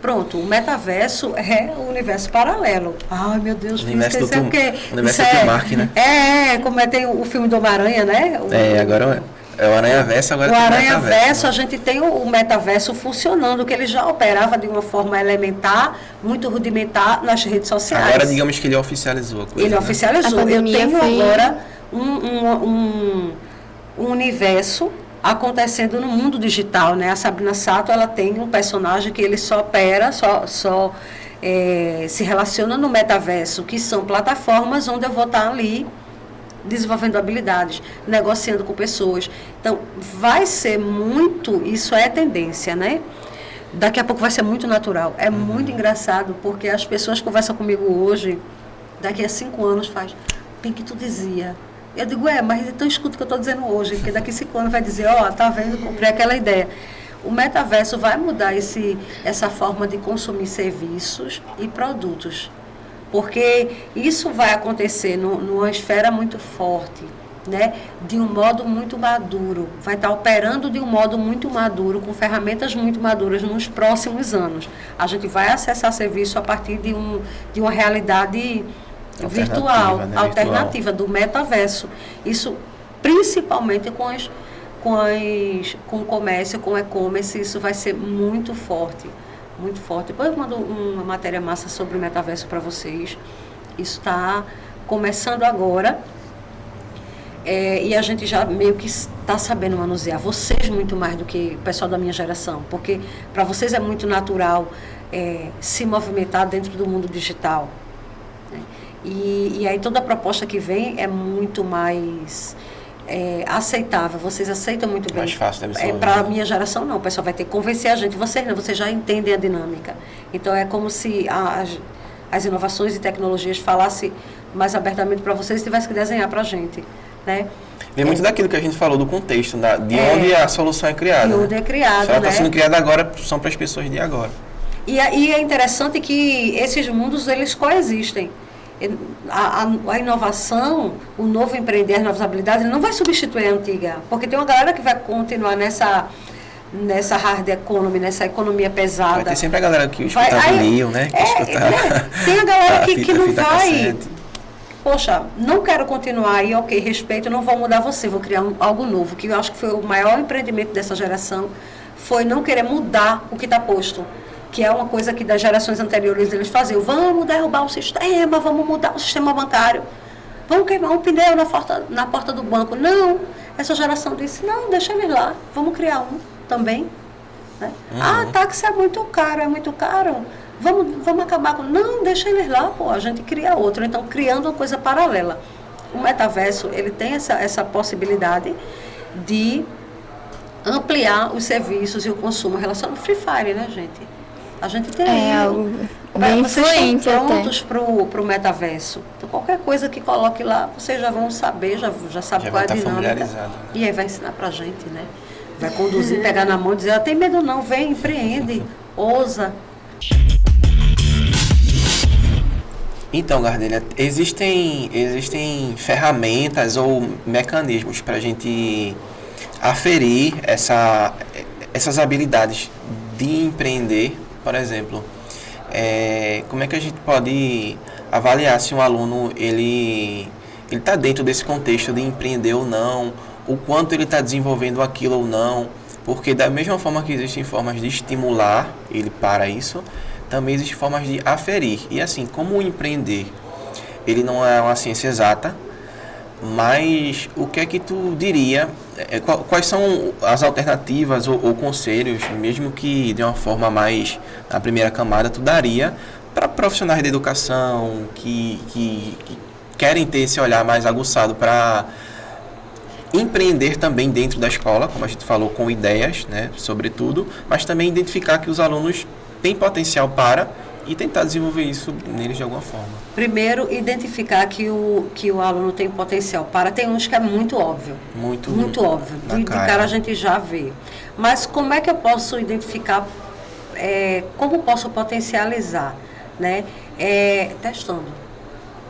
Pronto, o metaverso é o universo paralelo. Ai, meu Deus, o universo do universo do Mark, né? Como tem o filme do Homem-Aranha, né? Agora é o Aranha-Verso, agora o tem o Aranha-Verso, a gente tem o metaverso funcionando, que ele já operava de uma forma elementar, muito rudimentar nas redes sociais. Agora, digamos que ele oficializou a coisa. Ele oficializou. Eu tenho agora um universo acontecendo no mundo digital, né? A Sabrina Sato, ela tem um personagem que ele só opera, se relaciona no metaverso, que são plataformas onde eu vou estar ali desenvolvendo habilidades, negociando com pessoas. Então, vai ser muito, isso é tendência, né? Daqui a pouco vai ser muito natural. É muito engraçado, porque as pessoas que conversam comigo hoje, daqui a 5 anos faz, bem que tu dizia. Eu digo, mas então escuta o que eu estou dizendo hoje, porque daqui a 5 anos vai dizer, tá vendo, comprei aquela ideia. O metaverso vai mudar essa forma de consumir serviços e produtos. Porque isso vai acontecer numa esfera muito forte, né? De um modo muito maduro. Vai estar operando de um modo muito maduro, com ferramentas muito maduras nos próximos anos. A gente vai acessar serviço a partir de uma realidade virtual, né? alternativa, do metaverso. Isso principalmente com o comércio, com o e-commerce, isso vai ser muito forte. Muito forte. Depois eu mando uma matéria massa sobre o metaverso para vocês. Isso está começando agora. E a gente já meio que está sabendo manusear. Vocês muito mais do que o pessoal da minha geração. Porque para vocês é muito natural se movimentar dentro do mundo digital. Né? E aí toda a proposta que vem é muito mais... aceitável, vocês aceitam muito bem. Mais fácil, deve ser. Para a minha geração, não. O pessoal vai ter que convencer a gente. Vocês não, vocês já entendem a dinâmica. Então, é como se as inovações e tecnologias falassem mais abertamente para vocês e tivessem que desenhar para a gente. Né? Vem muito daquilo que a gente falou do contexto, de onde a solução é criada. De onde é criada, Se ela está né? sendo criada agora, são para as pessoas de agora. E é interessante que esses mundos, eles coexistem. A inovação, o novo empreender, as novas habilidades, ele não vai substituir a antiga. Porque tem uma galera que vai continuar nessa hard economy, nessa economia pesada. Vai ter sempre a galera que escuta vinil, né? Que escuta tem a galera que não fita vai... cassete. Poxa, não quero continuar aí, ok, respeito, não vou mudar você, vou criar algo novo. Que eu acho que foi o maior empreendimento dessa geração, foi não querer mudar o que está posto. Que é uma coisa que das gerações anteriores eles faziam. Vamos derrubar o sistema, vamos mudar o sistema bancário. Vamos queimar um pneu na porta do banco. Não, essa geração disse, não, deixa ele lá, vamos criar um também. Né? Ah, táxi é muito caro. Vamos acabar com... Não, deixa eles lá, pô, a gente cria outro. Então, criando uma coisa paralela. O metaverso, ele tem essa possibilidade de ampliar os serviços e o consumo relacionado ao Free Fire, né, gente? A gente tem algo bem vocês influente estão prontos para o metaverso. Então, qualquer coisa que coloque lá, vocês já vão saber, já sabe qual é a dinâmica. E aí vai ensinar pra gente, né? Vai conduzir, pegar na mão e dizer, tem medo não, vem, empreende, ousa. Então, Gardelha, existem ferramentas ou mecanismos para a gente aferir essas habilidades de empreender, por exemplo. Como é que a gente pode avaliar se um aluno ele está dentro desse contexto de empreender ou não, o quanto ele está desenvolvendo aquilo ou não, porque da mesma forma que existem formas de estimular ele para isso, também existem formas de aferir. E assim, como o empreender, ele não é uma ciência exata, mas o que é que tu diria, quais são as alternativas ou conselhos, mesmo que de uma forma mais na primeira camada, tu daria para profissionais de educação que querem ter esse olhar mais aguçado para empreender também dentro da escola, como a gente falou, com ideias, né, sobretudo, mas também identificar que os alunos têm potencial para e tentar desenvolver isso neles de alguma forma. Primeiro, identificar que o aluno tem potencial para. Tem uns que é muito óbvio. Muito óbvio. De cara a gente já vê. Mas como é que eu posso identificar, como posso potencializar? Né? Testando.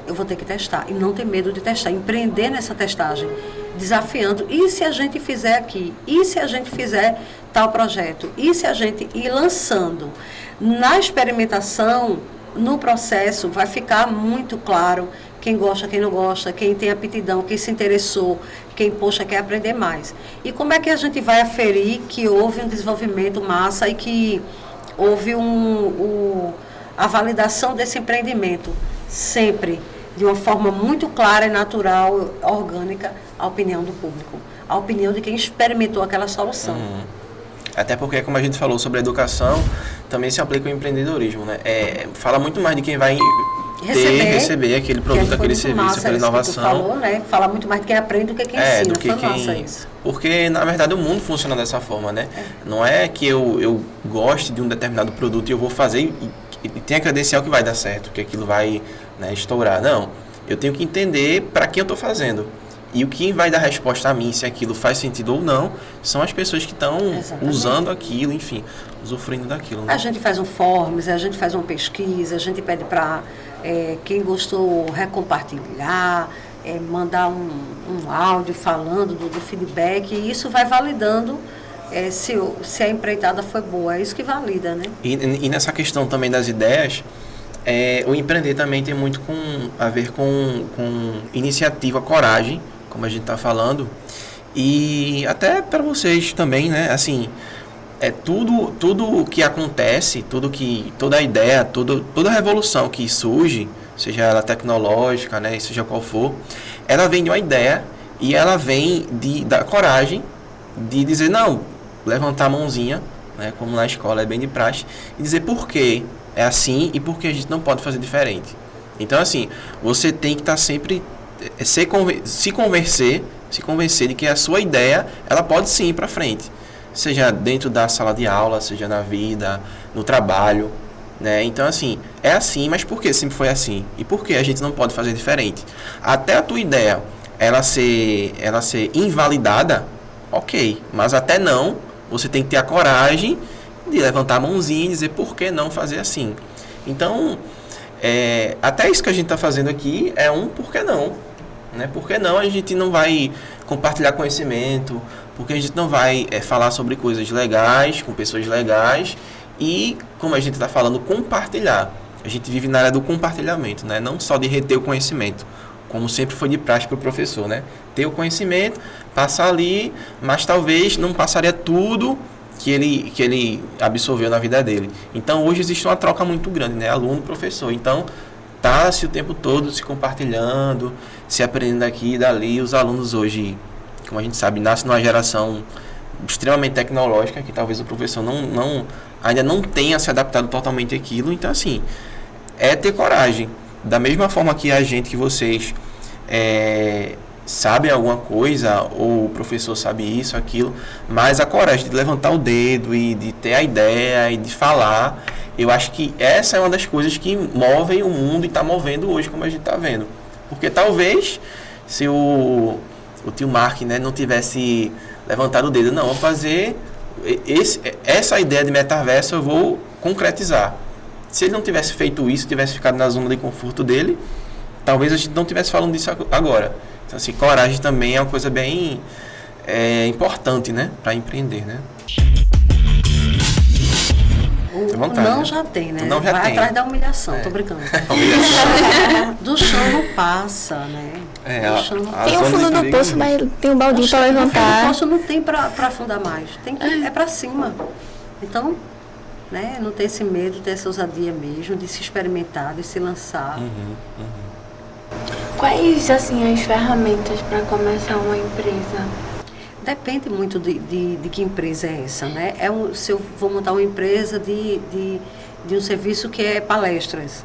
Eu vou ter que testar. E não ter medo de testar. Empreender nessa testagem. Desafiando. E se a gente fizer aqui? E se a gente fizer tal projeto? E se a gente ir lançando? Na experimentação, no processo, vai ficar muito claro quem gosta, quem não gosta, quem tem aptidão, quem se interessou, quem, quer aprender mais. E como é que a gente vai aferir que houve um desenvolvimento massa e que houve a validação desse empreendimento? Sempre de uma forma muito clara e natural, orgânica, a opinião do público, a opinião de quem experimentou aquela solução. Até porque, como a gente falou sobre a educação, também se aplica o empreendedorismo, né? Fala muito mais de quem vai receber aquele produto, aquele serviço, aquela inovação. Que tu falou, né? Fala muito mais de quem aprende do que quem ensina. Foi massa isso. Porque, na verdade, o mundo funciona dessa forma, né? Não é que eu goste de um determinado produto e eu vou fazer e tenha credencial que vai dar certo, que aquilo vai, né, estourar. Não. Eu tenho que entender para quem eu estou fazendo. E o que vai dar resposta a mim, se aquilo faz sentido ou não, são as pessoas que estão usando aquilo, enfim, usufruindo daquilo. Né? A gente faz um forms, a gente faz uma pesquisa, a gente pede para quem gostou recompartilhar, mandar um áudio falando do feedback, e isso vai validando se a empreitada foi boa. É isso que valida, né? E nessa questão também das ideias, o empreender também tem muito a ver com iniciativa, coragem, como a gente está falando, e até para vocês também, né? Assim, tudo que acontece, toda a ideia, toda a revolução que surge, seja ela tecnológica, né, seja qual for, ela vem de uma ideia e ela vem da coragem de dizer, não, levantar a mãozinha, né, como na escola é bem de praxe, e dizer por quê é assim e por que a gente não pode fazer diferente. Então, assim, você tem que estar sempre se convencer de que a sua ideia, ela pode sim ir para frente. Seja dentro da sala de aula, seja na vida, no trabalho, né? Então, assim, é assim, mas por que sempre foi assim? E por que a gente não pode fazer diferente? Até a tua ideia ela ser invalidada, ok. Mas até não, você tem que ter a coragem de levantar a mãozinha e dizer por que não fazer assim. Então, até isso que a gente está fazendo aqui é um por que não. Né? Por que não a gente não vai compartilhar conhecimento? Porque a gente não vai falar sobre coisas legais, com pessoas legais e, como a gente está falando, compartilhar. A gente vive na área do compartilhamento, né? Não só de reter o conhecimento, como sempre foi de praxe para o professor, né? Ter o conhecimento, passar ali, mas talvez não passaria tudo que ele absorveu na vida dele. Então, hoje existe uma troca muito grande, né? Aluno-professor. Então, tá-se o tempo todo se compartilhando, se aprendendo aqui e dali. Os alunos hoje, como a gente sabe, nascem numa geração extremamente tecnológica, que talvez o professor ainda não tenha se adaptado totalmente àquilo. Então, assim, é ter coragem. Da mesma forma que a gente, que vocês sabem alguma coisa, ou o professor sabe isso, aquilo, mas a coragem de levantar o dedo e de ter a ideia e de falar, eu acho que essa é uma das coisas que movem o mundo e está movendo hoje, como a gente está vendo. Porque talvez, se o tio Mark, né, não tivesse levantado o dedo, não, vou fazer essa ideia de metaverso, eu vou concretizar. Se ele não tivesse feito isso, tivesse ficado na zona de conforto dele, talvez a gente não estivesse falando disso agora. Então, assim, coragem também é uma coisa bem importante, né, para empreender, né? O não já tem, né? Não já vai tem. Atrás da humilhação, tô brincando. Do chão não passa, né? Do chão não Tem o fundo do poço, mas tem um baldinho para levantar. O fundo do poço não tem para afundar mais. É para cima. Então, né? Não ter esse medo, ter essa ousadia mesmo, de se experimentar, de se lançar. Quais, assim, as ferramentas para começar uma empresa? Depende muito de que empresa é essa, né? Se eu vou montar uma empresa de um serviço que é palestras,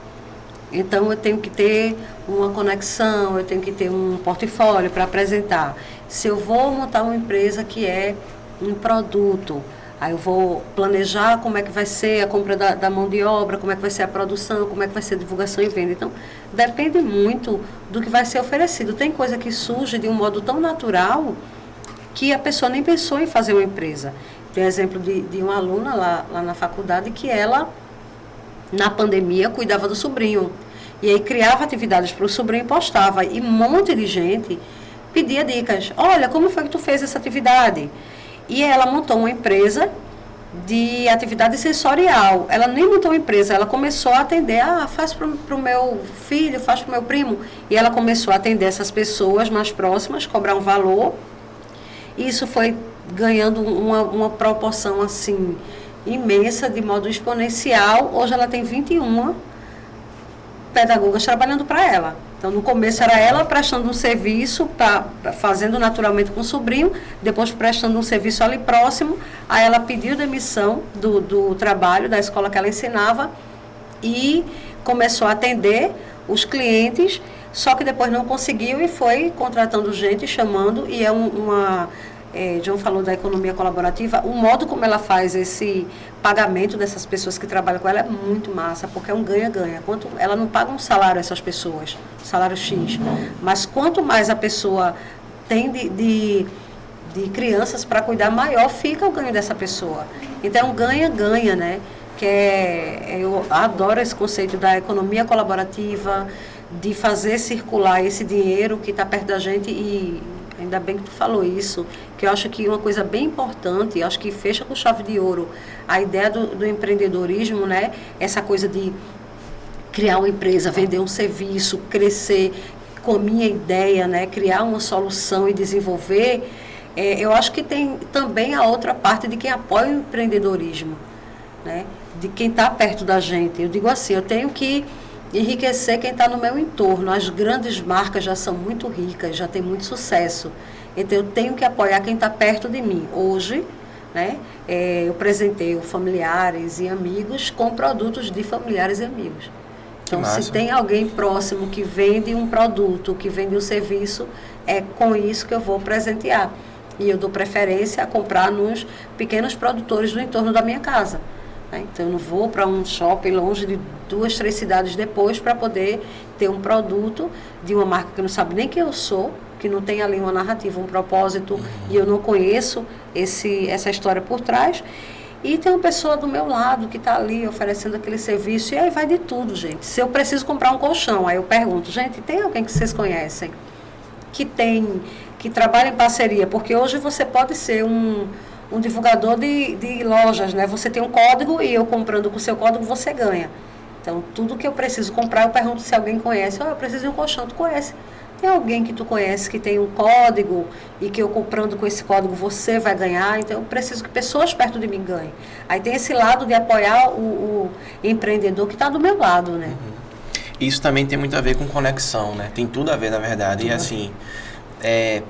então eu tenho que ter uma conexão, eu tenho que ter um portfólio para apresentar. Se eu vou montar uma empresa que é um produto, aí eu vou planejar como é que vai ser a compra da mão de obra, como é que vai ser a produção, como é que vai ser a divulgação e venda. Então, depende muito do que vai ser oferecido. Tem coisa que surge de um modo tão natural que a pessoa nem pensou em fazer uma empresa. Tem exemplo de uma aluna lá na faculdade que ela, na pandemia, cuidava do sobrinho. E aí criava atividades para o sobrinho e postava. E um monte de gente pedia dicas. Olha, como foi que tu fez essa atividade? E ela montou uma empresa de atividade sensorial. Ela nem montou uma empresa, ela começou a atender, faz para o meu filho, faz para o meu primo. E ela começou a atender essas pessoas mais próximas, cobrar um valor. Isso foi ganhando uma proporção assim imensa, de modo exponencial. Hoje ela tem 21 pedagogas trabalhando para ela. Então, no começo era ela prestando um serviço, fazendo naturalmente com o sobrinho, depois prestando um serviço ali próximo. Aí ela pediu demissão do trabalho, da escola que ela ensinava, e começou a atender os clientes, só que depois não conseguiu e foi contratando gente, chamando, e John falou da economia colaborativa, o modo como ela faz esse pagamento dessas pessoas que trabalham com ela é muito massa, porque é um ganha-ganha. Ela não paga um salário a essas pessoas, salário X, mas quanto mais a pessoa tem de crianças para cuidar, maior fica o ganho dessa pessoa. Então é um ganha-ganha, né? Eu adoro esse conceito da economia colaborativa, de fazer circular esse dinheiro que está perto da gente. E ainda bem que tu falou isso, que eu acho que uma coisa bem importante, acho que fecha com chave de ouro a ideia do empreendedorismo, né? Essa coisa de criar uma empresa, vender um serviço, crescer com a minha ideia, né? Criar uma solução e desenvolver. Eu acho que tem também a outra parte de quem apoia o empreendedorismo, né? De quem está perto da gente. Eu digo assim, eu tenho que enriquecer quem está no meu entorno. As grandes marcas já são muito ricas, já têm muito sucesso. Então, eu tenho que apoiar quem está perto de mim. Hoje, né, eu presenteio familiares e amigos com produtos de familiares e amigos. Então, se tem alguém próximo que vende um produto, que vende um serviço, é com isso que eu vou presentear. E eu dou preferência a comprar nos pequenos produtores do entorno da minha casa. Tá? Então, eu não vou para um shopping longe de 2, 3 cidades depois para poder ter um produto de uma marca que não sabe nem quem eu sou, que não tem ali uma narrativa, um propósito, e eu não conheço essa história por trás. E tem uma pessoa do meu lado que está ali oferecendo aquele serviço, e aí vai de tudo, gente. Se eu preciso comprar um colchão, aí eu pergunto, gente, tem alguém que vocês conhecem que trabalha em parceria? Porque hoje você pode ser um divulgador de lojas, né? Você tem um código e eu comprando com o seu código você ganha. Então, tudo que eu preciso comprar, eu pergunto se alguém conhece. Eu preciso de um colchão, tu conhece? Tem alguém que tu conhece que tem um código e que eu comprando com esse código você vai ganhar? Então, eu preciso que pessoas perto de mim ganhem. Aí tem esse lado de apoiar o empreendedor que está do meu lado, né? Isso também tem muito a ver com conexão, né? Tem tudo a ver, na verdade. E assim,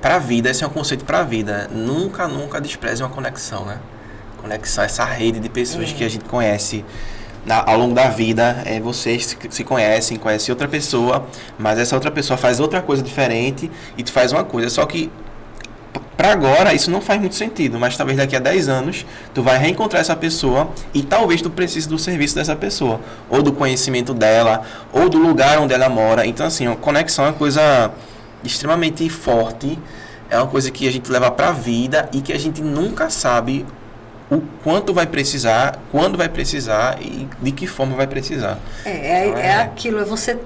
para a vida, esse é um conceito para a vida. Nunca despreze uma conexão, né? Conexão, essa rede de pessoas que a gente conhece ao longo da vida. Vocês se conhecem outra pessoa, mas essa outra pessoa faz outra coisa diferente e tu faz uma coisa. Só que, para agora, isso não faz muito sentido, mas talvez daqui a 10 anos, tu vai reencontrar essa pessoa e talvez tu precise do serviço dessa pessoa, ou do conhecimento dela, ou do lugar onde ela mora. Então, assim, a conexão é uma coisa extremamente forte, é uma coisa que a gente leva para a vida e que a gente nunca sabe o quanto vai precisar, quando vai precisar e de que forma vai precisar. Aquilo, é você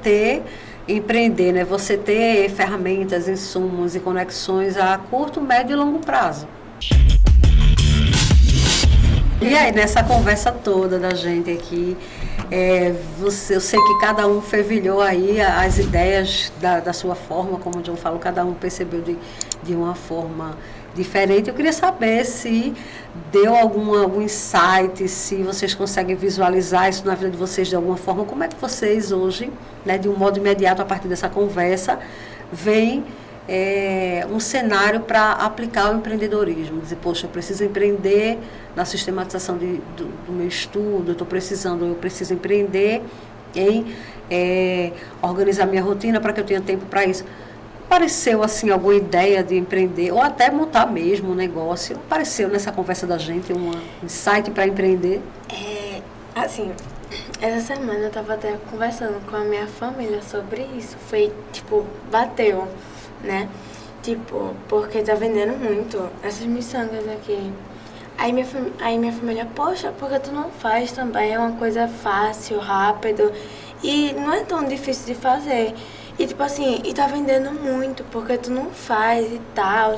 empreender, né? Você ter ferramentas, insumos e conexões a curto, médio e longo prazo. E aí, nessa conversa toda da gente aqui, eu sei que cada um fervilhou aí as ideias da sua forma, como o John falou, cada um percebeu de uma forma diferente. Eu queria saber se deu algum insight, se vocês conseguem visualizar isso na vida de vocês de alguma forma. Como é que vocês hoje, né, de um modo imediato, a partir dessa conversa, veem um cenário para aplicar o empreendedorismo? Dizer, poxa, eu preciso empreender na sistematização do meu estudo, eu preciso empreender em organizar minha rotina para que eu tenha tempo para isso. Apareceu, assim, alguma ideia de empreender, ou até montar mesmo um negócio? Apareceu nessa conversa da gente um insight para empreender? Assim, essa semana eu estava até conversando com a minha família sobre isso. Foi, bateu, né? Porque tá vendendo muito essas miçangas aqui. Aí minha família, poxa, porque tu não faz também? É uma coisa fácil, rápido, e não é tão difícil de fazer. E e tá vendendo muito, porque tu não faz e tal.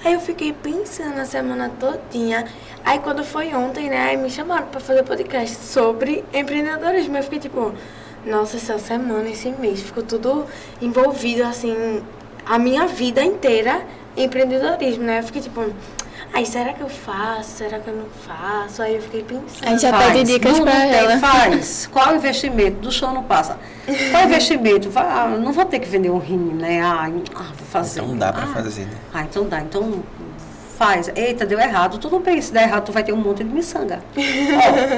Aí eu fiquei pensando a semana todinha. Aí quando foi ontem, né, aí me chamaram pra fazer podcast sobre empreendedorismo. Eu fiquei nossa, essa semana, esse mês, ficou tudo envolvido, assim, a minha vida inteira em empreendedorismo, né? Eu fiquei aí será que eu faço? Será que eu não faço? Aí eu fiquei pensando. Aí já pede dicas pra ela. Faz. Qual o investimento? Do show não passa. Qual o investimento? Não vou ter que vender um rim, né? Vou fazer. Então dá pra fazer, né? Então dá. Então faz. Eita, deu errado. Tudo bem, se der errado, tu vai ter um monte de miçanga.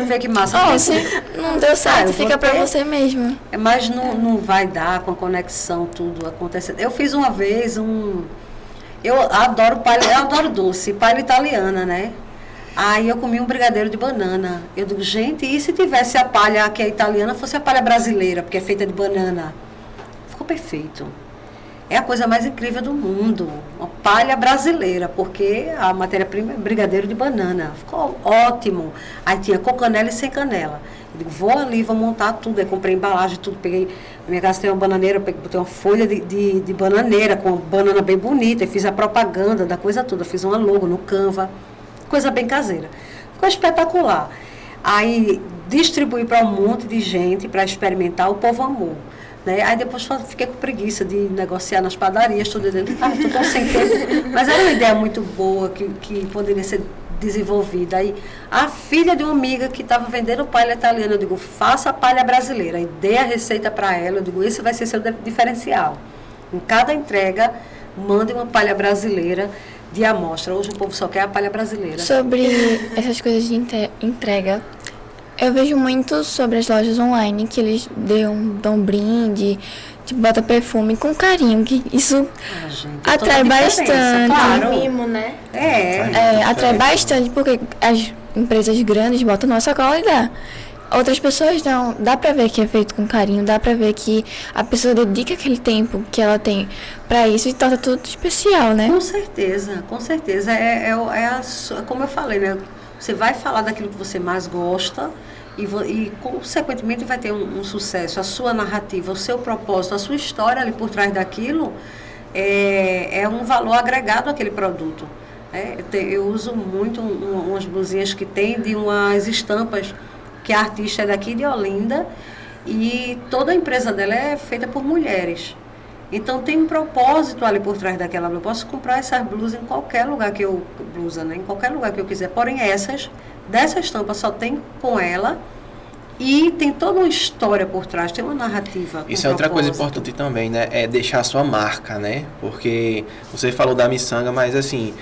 Vê que massa. Se não deu certo, fica pra você mesmo. Mas não vai dar com a conexão, tudo acontecendo. Eu fiz uma vez eu adoro doce, palha italiana, né? Aí eu comi um brigadeiro de banana. Eu digo, gente, e se tivesse a palha que é italiana, fosse a palha brasileira, porque é feita de banana? Ficou perfeito. É a coisa mais incrível do mundo. Uma palha brasileira, porque a matéria-prima é brigadeiro de banana. Ficou ótimo. Aí tinha com canela e sem canela. Eu digo, vou ali, vou montar tudo. Aí comprei embalagem, tudo. Peguei, na minha casa tem uma bananeira, botei uma folha de bananeira, com uma banana bem bonita. E fiz a propaganda da coisa toda. Fiz uma logo no Canva. Coisa bem caseira. Ficou espetacular. Aí distribuí para um monte de gente para experimentar, o povo amou. Né? Aí depois fiquei com preguiça de negociar nas padarias, tudo dentro. Estou tão sem tempo. Mas era uma ideia muito boa que poderia ser desenvolvida. Aí a filha de uma amiga que estava vendendo palha italiana, eu digo, faça a palha brasileira. Aí dei a receita para ela, eu digo, esse vai ser seu diferencial. Em cada entrega, mande uma palha brasileira de amostra. Hoje o povo só quer a palha brasileira. Sobre essas coisas de entrega, eu vejo muito sobre as lojas online, que eles dão brinde, tipo, bota perfume com carinho, que isso Gente, atrai toda a diferença, bastante. Claro. Mimo, né? Atrai bastante, porque as empresas grandes botam numa sacola e dá. Outras pessoas não, dá pra ver que é feito com carinho, dá pra ver que a pessoa dedica aquele tempo que ela tem pra isso e torna tudo especial, né? Com certeza, com certeza. Como eu falei, né? Você vai falar daquilo que você mais gosta e consequentemente, vai ter um sucesso. A sua narrativa, o seu propósito, a sua história ali por trás daquilo é um valor agregado àquele produto. Eu uso muito umas blusinhas que tem de umas estampas, que a artista é daqui de Olinda e toda a empresa dela é feita por mulheres. Então tem um propósito ali por trás daquela blusa. Eu posso comprar essas blusas em qualquer lugar que eu em qualquer lugar que eu quiser. Porém dessa estampa só tem com ela e tem toda uma história por trás, tem uma narrativa. Isso é outra coisa importante também, né? É deixar a sua marca, né? Porque você falou da miçanga, mas assim,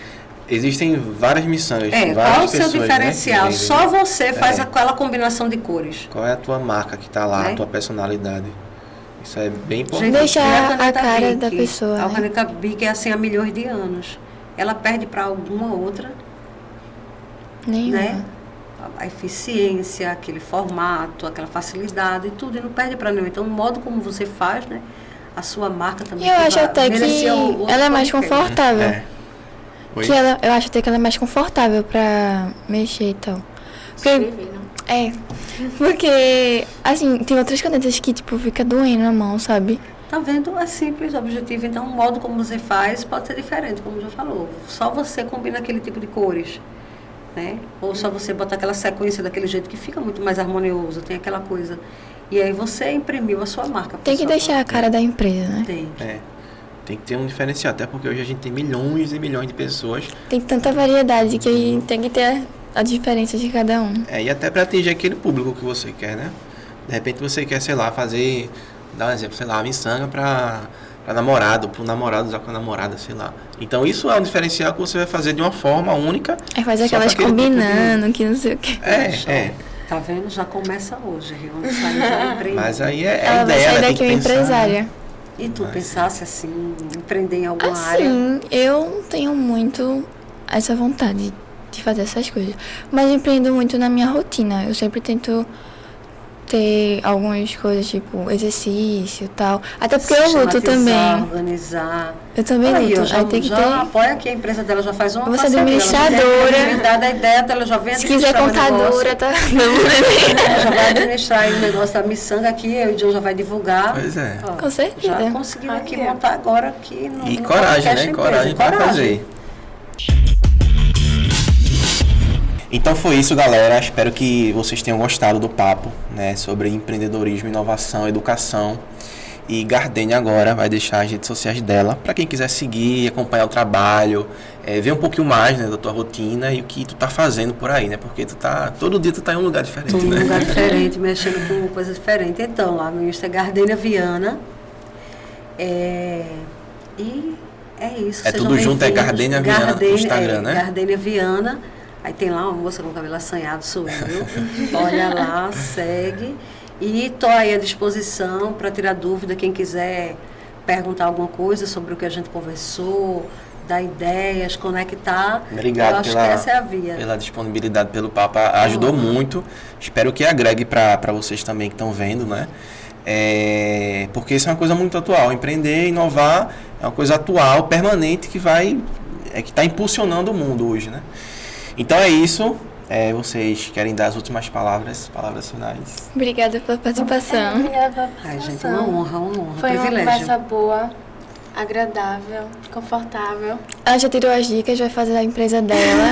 existem várias miçangas. Qual é o seu diferencial? Né, só você faz aquela combinação de cores. Qual é a tua marca que está lá, a tua personalidade? Isso é bem importante. Deixar a cara da pessoa. A caneta Bic é assim há milhões de anos. Ela perde para alguma outra? Nenhuma. Né? A eficiência, aquele formato, aquela facilidade, tudo, e não perde para nenhum. Então, o modo como você faz, né? A sua marca também. E eu acho até que ela é mais confortável. Eu acho até que ela é mais confortável pra mexer e tal. Porque, assim, tem outras canetas que, tipo, fica doendo na mão, sabe? Tá vendo? É simples, objetivo. Então, o modo como você faz pode ser diferente, como já falou. Só você combina aquele tipo de cores, né? Ou só você botar aquela sequência daquele jeito que fica muito mais harmonioso, tem aquela coisa. E aí você imprimiu a sua marca. Tem que deixar a cara da empresa, né? Tem que ter um diferencial, até porque hoje a gente tem milhões e milhões de pessoas. Tem tanta variedade que tem que ter a diferença de cada um. E até para atingir aquele público que você quer, né? De repente você quer, sei lá, dar um exemplo, sei lá, a miçanga para namorado, para o namorado usar com a namorada, sei lá. Então isso é um diferencial que você vai fazer de uma forma única. Fazer aquelas combinando, que não sei o que. Tá vendo? Já começa hoje, Rio. Já empreende. Mas aí é ela a ideia, vai sair tem daqui que uma pensar, empresária. né? E tu pensasse assim, empreender em alguma área? Assim, eu tenho muito essa vontade de fazer essas coisas. Mas eu empreendo muito na minha rotina. Eu sempre tento ter algumas coisas, tipo exercício e tal. Até porque eu luto também. Organizar. Eu também luto. Aí tem que ter. Apoia que a empresa dela já faz uma Você é parceria, administradora. Ela já a ideia dela, já vem se quiser contadora, tá? Ela já vai administrar aí o negócio da miçanga aqui, eu e o John já vai divulgar. Pois é. Ó, com certeza. Já conseguimos aqui montar agora aqui no E coragem, né? Coragem para fazer. Então foi isso, galera. Espero que vocês tenham gostado do papo, né, sobre empreendedorismo, inovação, educação. E Gardênia agora vai deixar as redes sociais dela para quem quiser seguir, acompanhar o trabalho, ver um pouquinho mais, né, da tua rotina e o que tu tá fazendo por aí, né? Porque todo dia tu tá em um lugar diferente, né? Em um lugar diferente, mexendo com coisas diferentes. Então, lá no Insta é Gardênia Viana. E é isso. É tudo junto, é Gardênia Viana no Instagram, né? Gardênia Viana. Aí tem lá uma moça com o cabelo assanhado, sou eu. Olha lá, segue. E estou aí à disposição para tirar dúvida, quem quiser perguntar alguma coisa sobre o que a gente conversou, dar ideias, conectar. Obrigado, eu acho que essa é a via. Pela disponibilidade, pelo papo, ajudou muito. Espero que agregue para vocês também que estão vendo, né? Porque isso é uma coisa muito atual. Empreender, inovar é uma coisa atual, permanente, que está impulsionando o mundo hoje, né? Então é isso. Vocês querem dar as últimas palavras finais? Obrigada pela participação. Obrigada pela participação. Ai, gente, uma honra, Foi privilégio. uma conversa boa, agradável, confortável. Ela já tirou as dicas, vai fazer a empresa dela.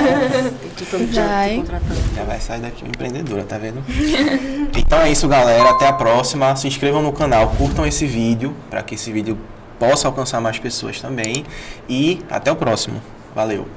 Tu também já te contratando. Já vai sair daqui uma empreendedora, tá vendo? Então é isso, galera. Até a próxima. Se inscrevam no canal, curtam esse vídeo, para que esse vídeo possa alcançar mais pessoas também. E até o próximo. Valeu!